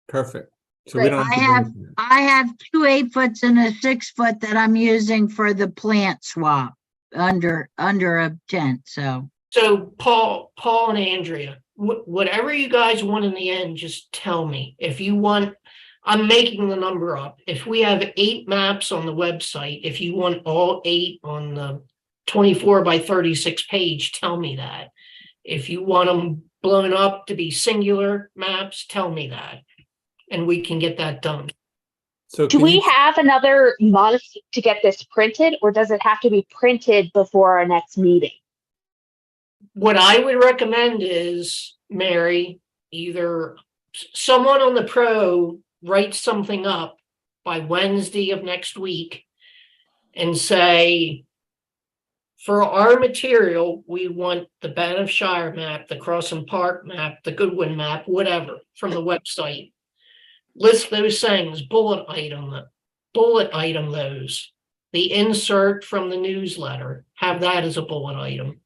Speaker 2: Perfect. So we
Speaker 1: Great.
Speaker 2: don't.
Speaker 11: I have 2 8-foots and a 6-foot that I'm using for the plant swap under a tent, so.
Speaker 10: So Paul and Andrea, whatever you guys want in the end, just tell me. If you want, I'm making the number up. If we have 8 maps on the website, if you want all 8 on the 24 by 36 page, tell me that. If you want them blown up to be singular maps, tell me that. And we can get that done.
Speaker 2: So
Speaker 9: Do
Speaker 2: can
Speaker 9: we
Speaker 2: you-
Speaker 9: have another month to get this printed, or does it have to be printed before our next meeting?
Speaker 10: What I would recommend is, Mary, either someone on the pro writes something up by Wednesday of next week and say, for our material, we want the Banffshire map, the Crossing Park map, the Goodwin map, whatever, from the website. List those things, bullet item those. The insert from the newsletter, have that as a bullet item.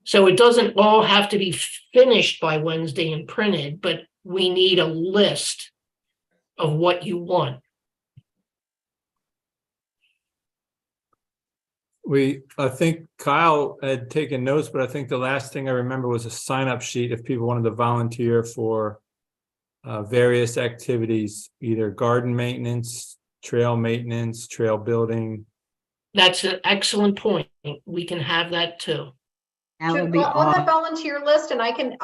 Speaker 10: So it doesn't all have to be finished by Wednesday and printed, but we need a list of what you want.
Speaker 2: I think Kyle had taken notes, but I think the last thing I remember was a sign-up sheet if people wanted to volunteer for various activities, either garden maintenance, trail building.
Speaker 10: That's an excellent point. We can have that too.
Speaker 11: That
Speaker 1: Should
Speaker 11: would be
Speaker 1: on that
Speaker 11: awesome.
Speaker 1: volunteer list, and I can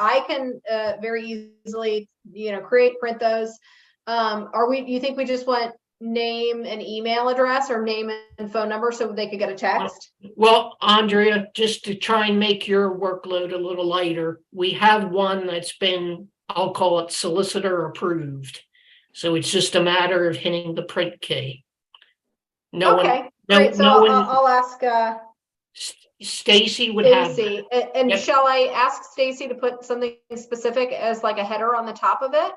Speaker 1: very easily, print those. Do you think we just want name and email address, or name and phone number so they could get a text?
Speaker 10: Well, Andrea, just to try and make your workload a little lighter, we have one that's been, I'll call it solicitor approved. So it's just a matter of hitting the print key.
Speaker 1: Okay, great. So I'll ask
Speaker 10: Stacy would have.
Speaker 1: Stacy, and
Speaker 10: Yep.
Speaker 1: shall I ask Stacy to put something specific as like a header on the top of it?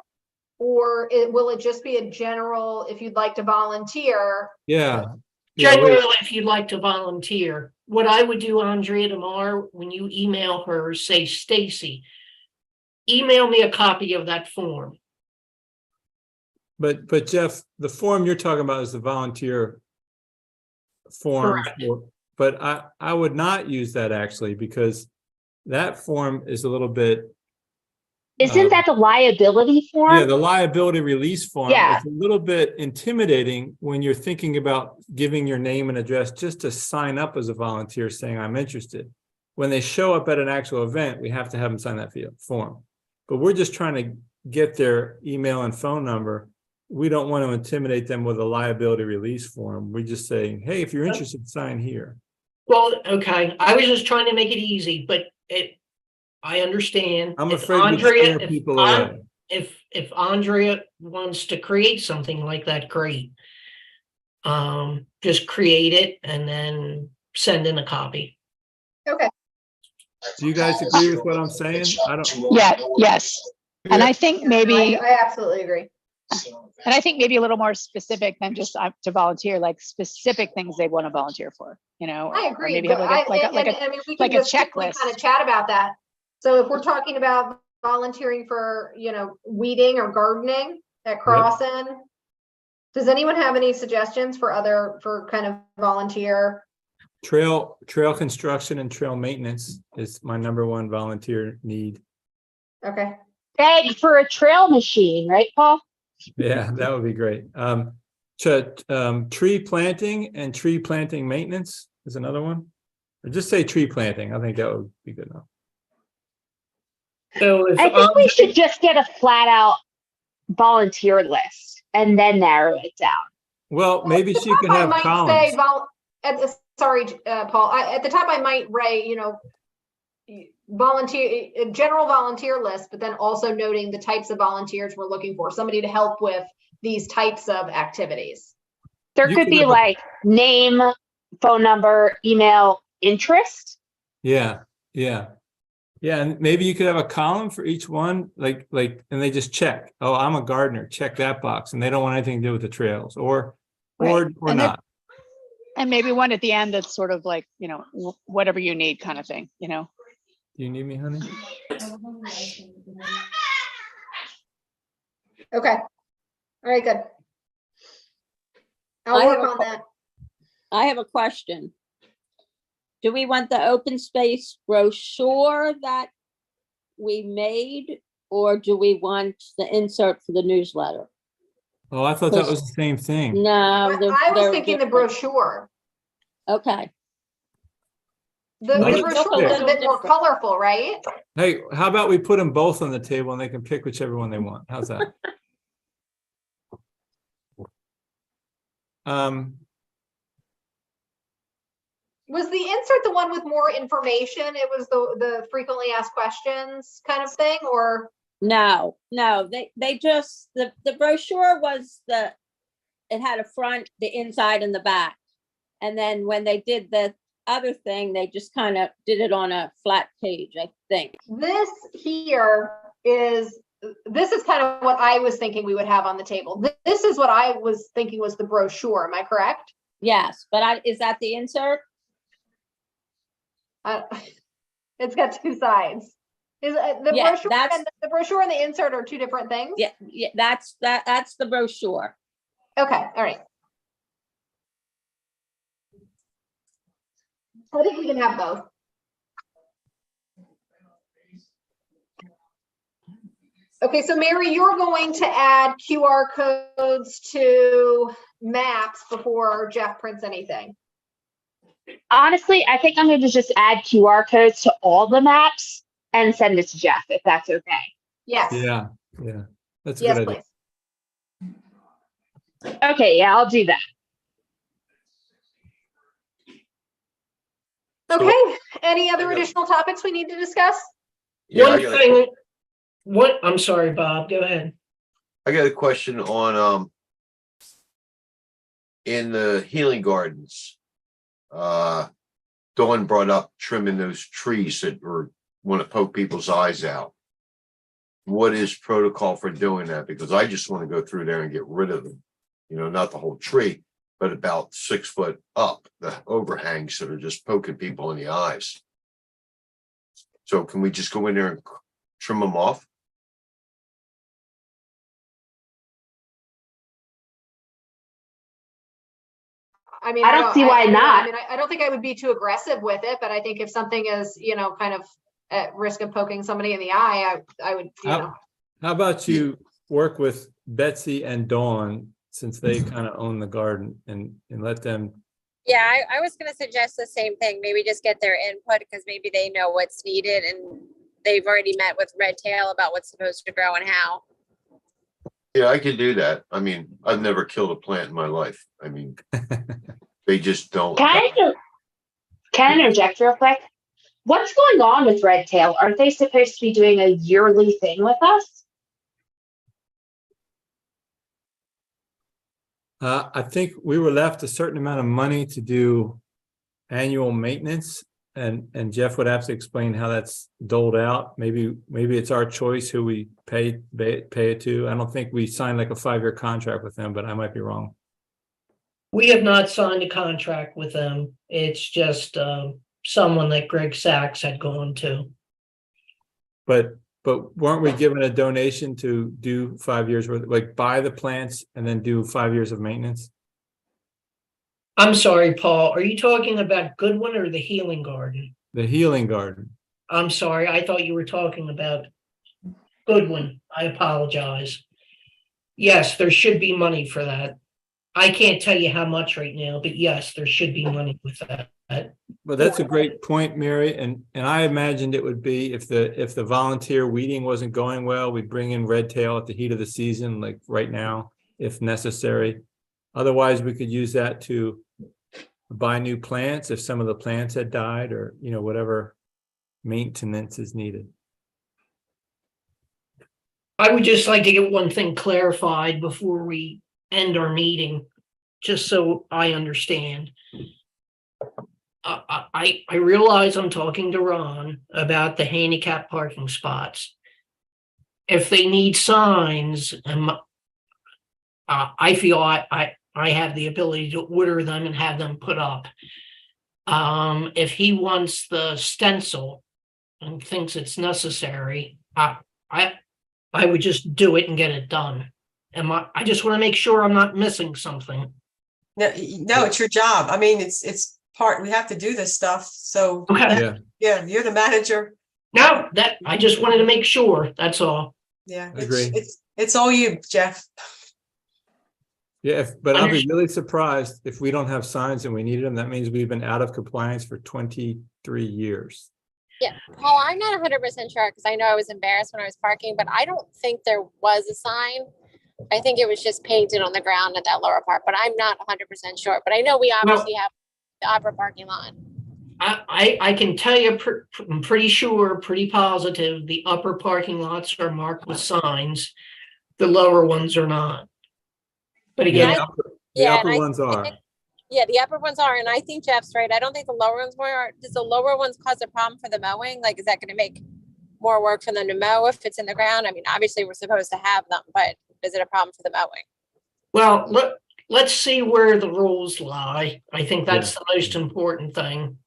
Speaker 1: Or will it just be a general, if you'd like to volunteer?
Speaker 2: Yeah.
Speaker 10: Generally, if you'd like to volunteer, what I would do, Andrea, tomorrow, when you email her, say, Stacy, email me a copy of that form.
Speaker 2: But Jeff, the form you're talking about is the volunteer form. But I would not use that actually, because that form is a little bit.
Speaker 9: Isn't that the liability form?
Speaker 2: Yeah, the liability release form.
Speaker 9: Yeah.
Speaker 2: It's a little bit intimidating when you're thinking about giving your name and address just to sign up as a volunteer saying I'm interested. When they show up at an actual event, we have to have them sign that form. But we're just trying to get their email and phone number. We don't want to intimidate them with a liability release form. We're just saying, hey, if you're interested, sign here.
Speaker 10: Well, okay, I was just trying to make it easy, but I understand.
Speaker 2: I'm
Speaker 10: If
Speaker 2: afraid we scare people away.
Speaker 10: If Andrea wants to create something like that, great. Just create it and then send in a copy.
Speaker 1: Okay.
Speaker 2: Do you guys agree with what I'm saying? I don't.
Speaker 12: Yeah, yes. And I think maybe,
Speaker 1: I absolutely agree.
Speaker 12: and I think maybe a little more specific than just to volunteer, like specific things they want to volunteer for,
Speaker 1: I
Speaker 12: or
Speaker 1: agree.
Speaker 12: maybe
Speaker 1: But
Speaker 12: have like
Speaker 1: I mean, we can
Speaker 12: like a
Speaker 1: just quickly
Speaker 12: checklist.
Speaker 1: kind of chat about that. So if we're talking about volunteering for, weeding or gardening at Crossin, does anyone have any suggestions for kind of volunteer?
Speaker 2: Trail construction and trail maintenance is my number 1 volunteer need.
Speaker 1: Okay.
Speaker 9: Beg for a trail machine, right, Paul?
Speaker 2: Yeah, that would be great. Tree planting and tree planting maintenance is another one. Or just say tree planting. I think that would be good enough.
Speaker 10: So if
Speaker 9: I think we should just get a flat out volunteer list and then narrow it down.
Speaker 2: Well, maybe she could have columns.
Speaker 1: Sorry, Paul. At the top, I might write, volunteer, a general volunteer list, but then also noting the types of volunteers we're looking for, somebody to help with these types of activities.
Speaker 9: There could be like name, phone number, email, interest.
Speaker 2: Yeah. And maybe you could have a column for each one, like, and they just check. Oh, I'm a gardener. Check that box, and they don't want anything to do with the trails, or not.
Speaker 12: And maybe one at the end that's sort of like, whatever you need kind of thing,
Speaker 2: Do you need me, honey?
Speaker 1: Okay. All right, good. I'll work on that.
Speaker 3: I have a question. Do we want the open space brochure that we made, or do we want the insert for the newsletter?
Speaker 2: Oh, I thought that was the same thing.
Speaker 3: No,
Speaker 1: I was thinking the brochure.
Speaker 3: Okay.
Speaker 1: The
Speaker 2: Let's
Speaker 1: brochure is a bit more colorful, right?
Speaker 2: Hey, how about we put them both on the table and they can pick whichever one they want? How's that?
Speaker 1: Was the insert the one with more information? It was the frequently asked questions kind of thing, or?
Speaker 3: No, they just, the brochure was it had a front, the inside and the back. And then when they did the other thing, they just kind of did it on a flat page, I think.
Speaker 1: This is kind of what I was thinking we would have on the table. This is what I was thinking was the brochure. Am I correct?
Speaker 3: Yes, but is that the insert?
Speaker 1: It's got 2 sides. Is the
Speaker 3: Yeah,
Speaker 1: brochure
Speaker 3: that's-
Speaker 1: and the brochure and the insert are two different things?
Speaker 3: Yeah, that's the brochure.
Speaker 1: Okay, all right. I think we can have both. Okay, so Mary, you're going to add QR codes to maps before Jeff prints anything.
Speaker 9: Honestly, I think I'm going to just add QR codes to all the maps and send it to Jeff, if that's okay.
Speaker 1: Yes.
Speaker 2: Yeah, that's a
Speaker 1: Yes,
Speaker 2: good idea.
Speaker 1: please.
Speaker 9: Okay, yeah, I'll do that.
Speaker 1: Okay, any other
Speaker 8: I got-
Speaker 1: additional topics we need to discuss?
Speaker 8: Yeah,
Speaker 10: One thing, I'm sorry, Bob, go ahead.
Speaker 8: I got a question on, in the healing gardens. Dawn brought up trimming those trees that want to poke people's eyes out. What is protocol for doing that? Because I just want to go through there and get rid of them. You know, not the whole tree, but about 6 foot up, the overhangs that are just poking people in the eyes. So can we just go in there and trim them off?
Speaker 1: I mean,
Speaker 9: I don't see why not.
Speaker 1: I mean, I don't think I would be too aggressive with it, but I think if something is, you know, kind of at risk of poking somebody in the eye, I would, you know.
Speaker 2: How about you work with Betsy and Dawn, since they kind of own the garden, and let them.
Speaker 4: Yeah, I was gonna suggest the same thing. Maybe just get their input because maybe they know what's needed and they've already met with Red Tail about what's supposed to grow and how.
Speaker 8: Yeah, I can do that. I mean, I've never killed a plant in my life. I mean, they just don't.
Speaker 9: Can I interject real quick? What's going on with Red Tail? Aren't they supposed to be doing a yearly thing with us?
Speaker 2: I think we were left a certain amount of money to do annual maintenance, and Jeff would have to explain how that's doled out. Maybe it's our choice who we pay it to. I don't think we signed like a 5-year contract with them, but I might be wrong.
Speaker 10: We have not signed a contract with them. It's just someone that Greg Sachs had gone to.
Speaker 2: But weren't we given a donation to do 5 years worth, like buy the plants and then do 5 years of maintenance?
Speaker 10: I'm sorry, Paul, are you talking about Goodwin or the Healing Garden?
Speaker 2: The healing garden.
Speaker 10: I'm sorry, I thought you were talking about Goodwin. I apologize. Yes, there should be money for that. I can't tell you how much right now, but yes, there should be money with that.
Speaker 2: Well, that's a great point, Mary. And I imagined it would be if the volunteer weeding wasn't going well, we'd bring in Red Tail at the heat of the season, like right now, if necessary. Otherwise, we could use that to buy new plants if some of the plants had died, or, you know, whatever maintenance is needed.
Speaker 10: I would just like to get one thing clarified before we end our meeting, just so I understand. I realize I'm talking to Ron about the handicap parking spots. If they need signs, I feel I have the ability to order them and have them put up. If he wants the stencil and thinks it's necessary, I would just do it and get it done. I just want to make sure I'm not missing something.
Speaker 7: No, it's your job. I mean, it's part, we have to do this stuff. So
Speaker 10: Okay.
Speaker 7: yeah, you're the manager.
Speaker 10: No, I just wanted to make sure, that's all.
Speaker 7: Yeah,
Speaker 2: I agree.
Speaker 7: it's all you, Jeff.
Speaker 2: Yeah, but I'll be really surprised if we don't have signs and we needed them. That means we've been out of compliance for 23 years.
Speaker 4: Yeah, Paul, I'm not 100% sure because I know I was embarrassed when I was parking, but I don't think there was a sign. I think it was just painted on the ground at that lower part, but I'm not 100% sure. But I know we obviously have the upper parking lot.
Speaker 10: I can tell you, I'm pretty sure, pretty positive, the upper parking lots are marked with signs. The lower ones are not. But again,
Speaker 2: The upper ones are.
Speaker 4: Yeah, the upper ones are, and I think Jeff's right. I don't think the lower ones are. Does the lower ones cause a problem for the mowing? Like, is that going to make more work for them to mow if it's in the ground? I mean, obviously we're supposed to have them, but is it a problem for the mowing?
Speaker 10: well, let's see where the rules lie. I think that's the most important thing.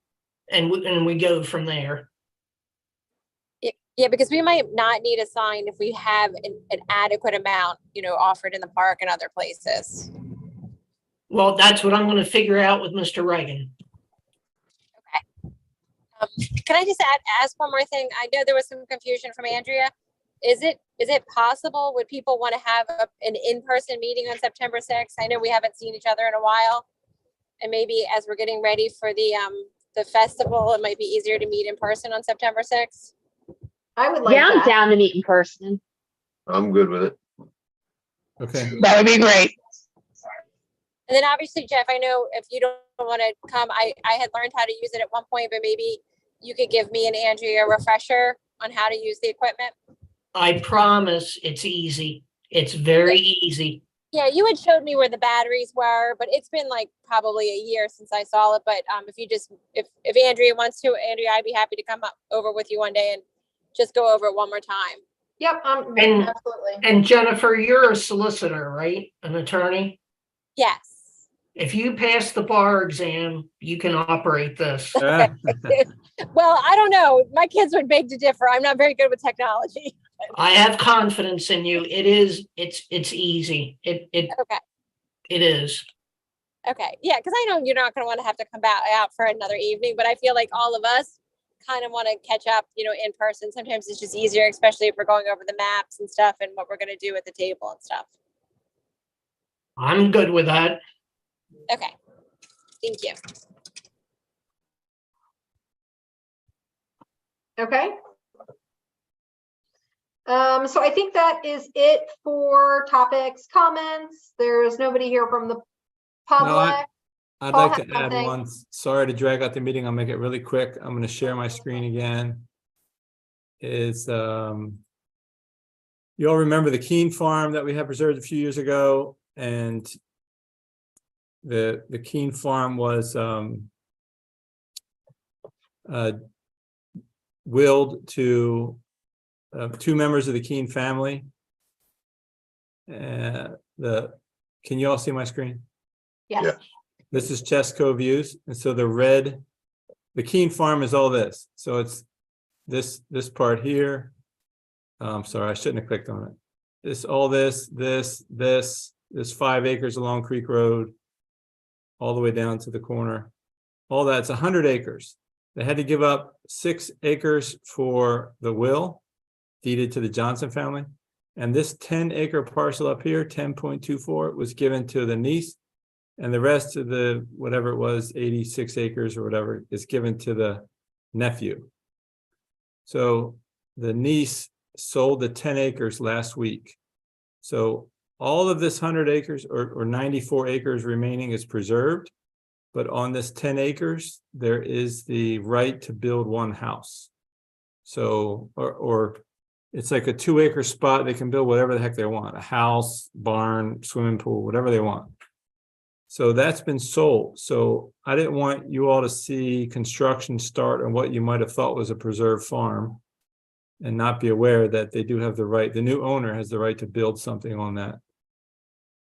Speaker 10: And we go from there.
Speaker 4: Yeah, because we might not need a sign if we have an adequate amount, offered in the park and other places.
Speaker 10: Well, that's what I'm gonna figure out with Mr. Reagan.
Speaker 4: Can I just ask one more thing? I know there was some confusion from Andrea. Is it possible, would people want to have an in-person meeting on September 6th? I know we haven't seen each other in a while. And maybe as we're getting ready for the festival, it might be easier to meet in person on September 6th.
Speaker 1: I would like
Speaker 9: Yeah, I'm
Speaker 1: that.
Speaker 9: down to meet in person.
Speaker 8: I'm good with it.
Speaker 2: Okay.
Speaker 12: That would be great.
Speaker 4: And then obviously, Jeff, I know if you don't want to come, I had learned how to use it at one point, but maybe you could give me and Andrea a refresher on how to use the equipment.
Speaker 10: I promise it's easy. It's very easy.
Speaker 4: Yeah, you had showed me where the batteries were, but it's been like probably a year since I saw it. But if Andrea wants to, Andrea, I'd be happy to come over with you one day and just go over it one more time.
Speaker 1: Yep,
Speaker 10: And-
Speaker 1: absolutely.
Speaker 10: And Jennifer, you're a solicitor, right? An attorney?
Speaker 4: Yes.
Speaker 10: If you pass the bar exam, you can operate this.
Speaker 2: Ah,
Speaker 4: Well, I don't know. My kids would beg to differ. I'm not very good with technology.
Speaker 10: I have confidence in you. It's easy. It
Speaker 4: Okay.
Speaker 10: is.
Speaker 4: Okay. Yeah, because I know you're not going to want to have to come out for another evening, but I feel like all of us kind of want to catch up, in person. Sometimes it's just easier, especially if we're going over the maps and stuff and what we're going to do at the table and stuff.
Speaker 10: I'm good with that.
Speaker 4: Okay. Thank you.
Speaker 1: Okay. So I think that is it for topics, comments. There's nobody here from the public.
Speaker 2: I'd
Speaker 1: Paul
Speaker 2: like
Speaker 1: had
Speaker 2: to add
Speaker 1: something.
Speaker 2: one. Sorry to drag out the meeting. I'll make it really quick. I'm going to share my screen again. You all remember the Keene farm that we had preserved a few years ago, and the Keene farm was willed to two members of the Keene family. Can you all see my screen?
Speaker 1: Yes.
Speaker 8: Yeah.
Speaker 2: This is Chesco views, and so the Keene farm is all this. So it's this part here. I'm sorry, I shouldn't have clicked on it. This 5 acres along Creek Road, all the way down to the corner. All that's 100 acres. They had to give up 6 acres for the will deeded to the Johnson family. And this 10-acre parcel up here, 10.24, was given to the niece. And the rest of the, whatever it was, 86 acres or whatever, is given to the nephew. So the niece sold the 10 acres last week. So all of this 100 acres or 94 acres remaining is preserved. But on this 10 acres, there is the right to build one house. So, or it's like a 2-acre spot. They can build whatever the heck they want, a house, barn, swimming pool, whatever they want. So that's been sold. So I didn't want you all to see construction start on what you might have thought was a preserved farm and not be aware that they do have the right, the new owner has the right to build something on that.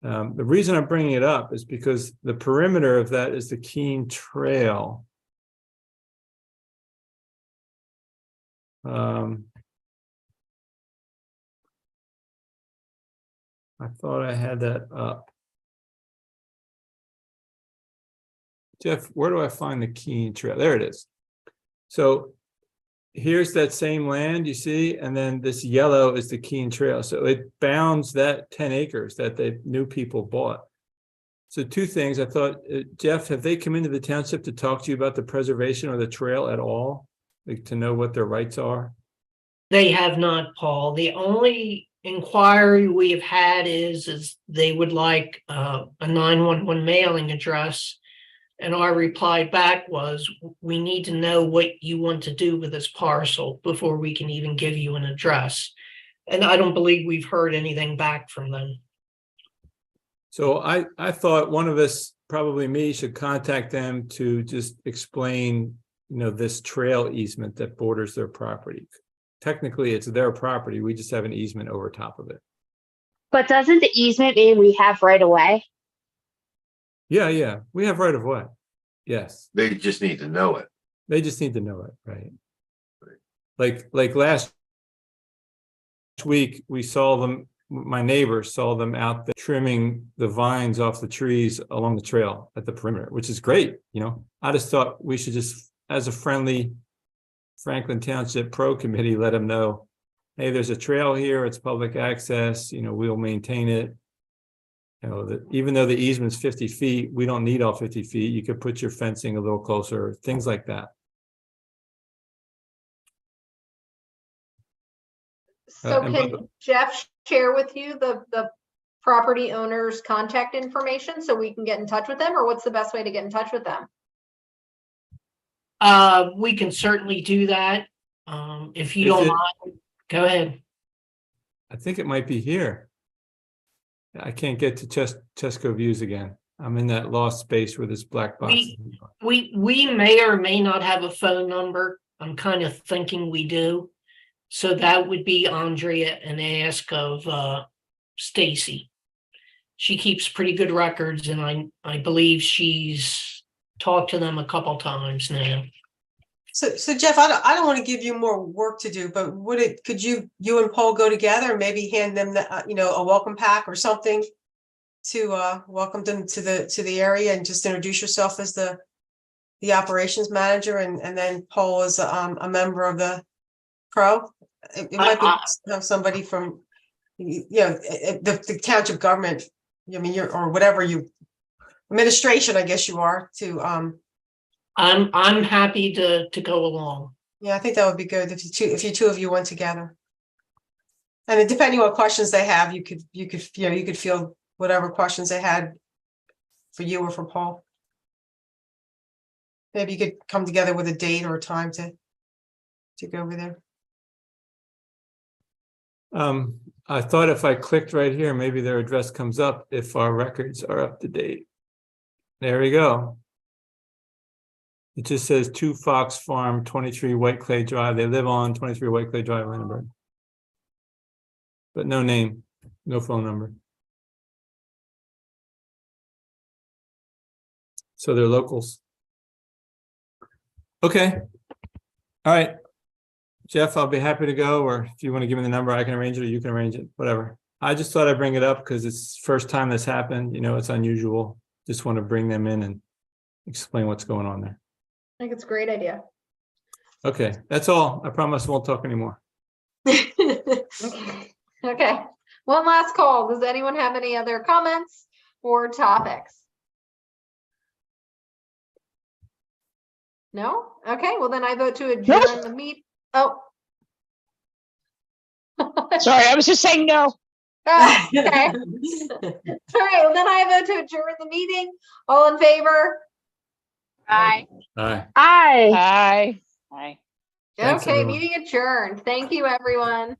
Speaker 2: The reason I'm bringing it up is because the perimeter of that is the Keene Trail. I thought I had that up. Jeff, where do I find the Keene Trail? There it is. So here's that same land you see, and then this yellow is the Keene Trail. So it bounds that 10 acres that the new people bought. So 2 things. I thought, Jeff, have they come into the township to talk to you about the preservation of the trail at all? Like to know what their rights are?
Speaker 10: They have not, Paul. The only inquiry we have had is they would like a 911 mailing address. And our reply back was, we need to know what you want to do with this parcel before we can even give you an address. And I don't believe we've heard anything back from them.
Speaker 2: So I thought one of us, probably me, should contact them to just explain, this trail easement that borders their property. Technically, it's their property. We just have an easement over top of it.
Speaker 9: But doesn't the easement mean we have right away?
Speaker 2: Yeah, we have right of way. Yes,
Speaker 8: They just need to know it.
Speaker 2: they just need to know it, right? Like last week, we saw them, my neighbors saw them out there trimming the vines off the trees along the trail at the perimeter, which is great, you know? I just thought we should just, as a friendly Franklin Township Pro Committee, let them know, hey, there's a trail here, it's public access, you know, we'll maintain it. You know, that even though the easement's 50 feet, we don't need all 50 feet. You could put your fencing a little closer, things like that.
Speaker 1: So
Speaker 2: and
Speaker 1: can Jeff share with you the property owner's contact information so we can get in touch with them, or what's the best way to get in touch with them?
Speaker 10: We can certainly do that. If you
Speaker 2: Is
Speaker 10: don't
Speaker 2: it-
Speaker 10: mind, go ahead.
Speaker 2: I think it might be here. I can't get to Chesco Views again. I'm in that lost space where this black box.
Speaker 10: We may or may not have a phone number. I'm kind of thinking we do. So that would be Andrea and ask of Stacy. She keeps pretty good records, and I believe she's talked to them a couple times now.
Speaker 7: So Jeff, I don't want to give you more work to do, but could you and Paul go together and maybe hand them a welcome pack or something to welcome them to the area, and just introduce yourself as the operations manager, and then Paul is a member of the Pro. It might be have somebody from the township government. I mean, or whatever administration, I guess you are to.
Speaker 10: I'm happy to go along.
Speaker 7: Yeah, I think that would be good if you two of you went together. And then depending on what questions they have, you could field whatever questions they had for you or for Paul. Maybe you could come together with a date or a time to go over there.
Speaker 2: I thought if I clicked right here, maybe their address comes up if our records are up to date. There we go. It just says 2 Fox Farm, 23 White Clay Drive. They live on 23 White Clay Drive, Lunenburg. But no name, no phone number. So they're locals. Okay. All right. Jeff, I'll be happy to go, or if you want to give me the number, I can arrange it, or you can arrange it, whatever. I just thought I'd bring it up because it's the first time this happened. You know, it's unusual. Just want to bring them in and explain what's going on there.
Speaker 1: I think it's a great idea.
Speaker 2: Okay, that's all. I promise I won't talk anymore.
Speaker 1: Okay, one last call. Does anyone have any other comments or topics? No? Okay, well then I vote to adjourn the meet. Oh.
Speaker 12: Sorry, I was just saying no.
Speaker 1: Oh, okay. All right, well then I vote to adjourn the meeting. All in favor?
Speaker 9: Aye.
Speaker 2: Aye.
Speaker 9: Aye.
Speaker 12: Aye. Aye.
Speaker 2: Thanks,
Speaker 1: Okay,
Speaker 2: everyone.
Speaker 1: meeting adjourned. Thank you, everyone.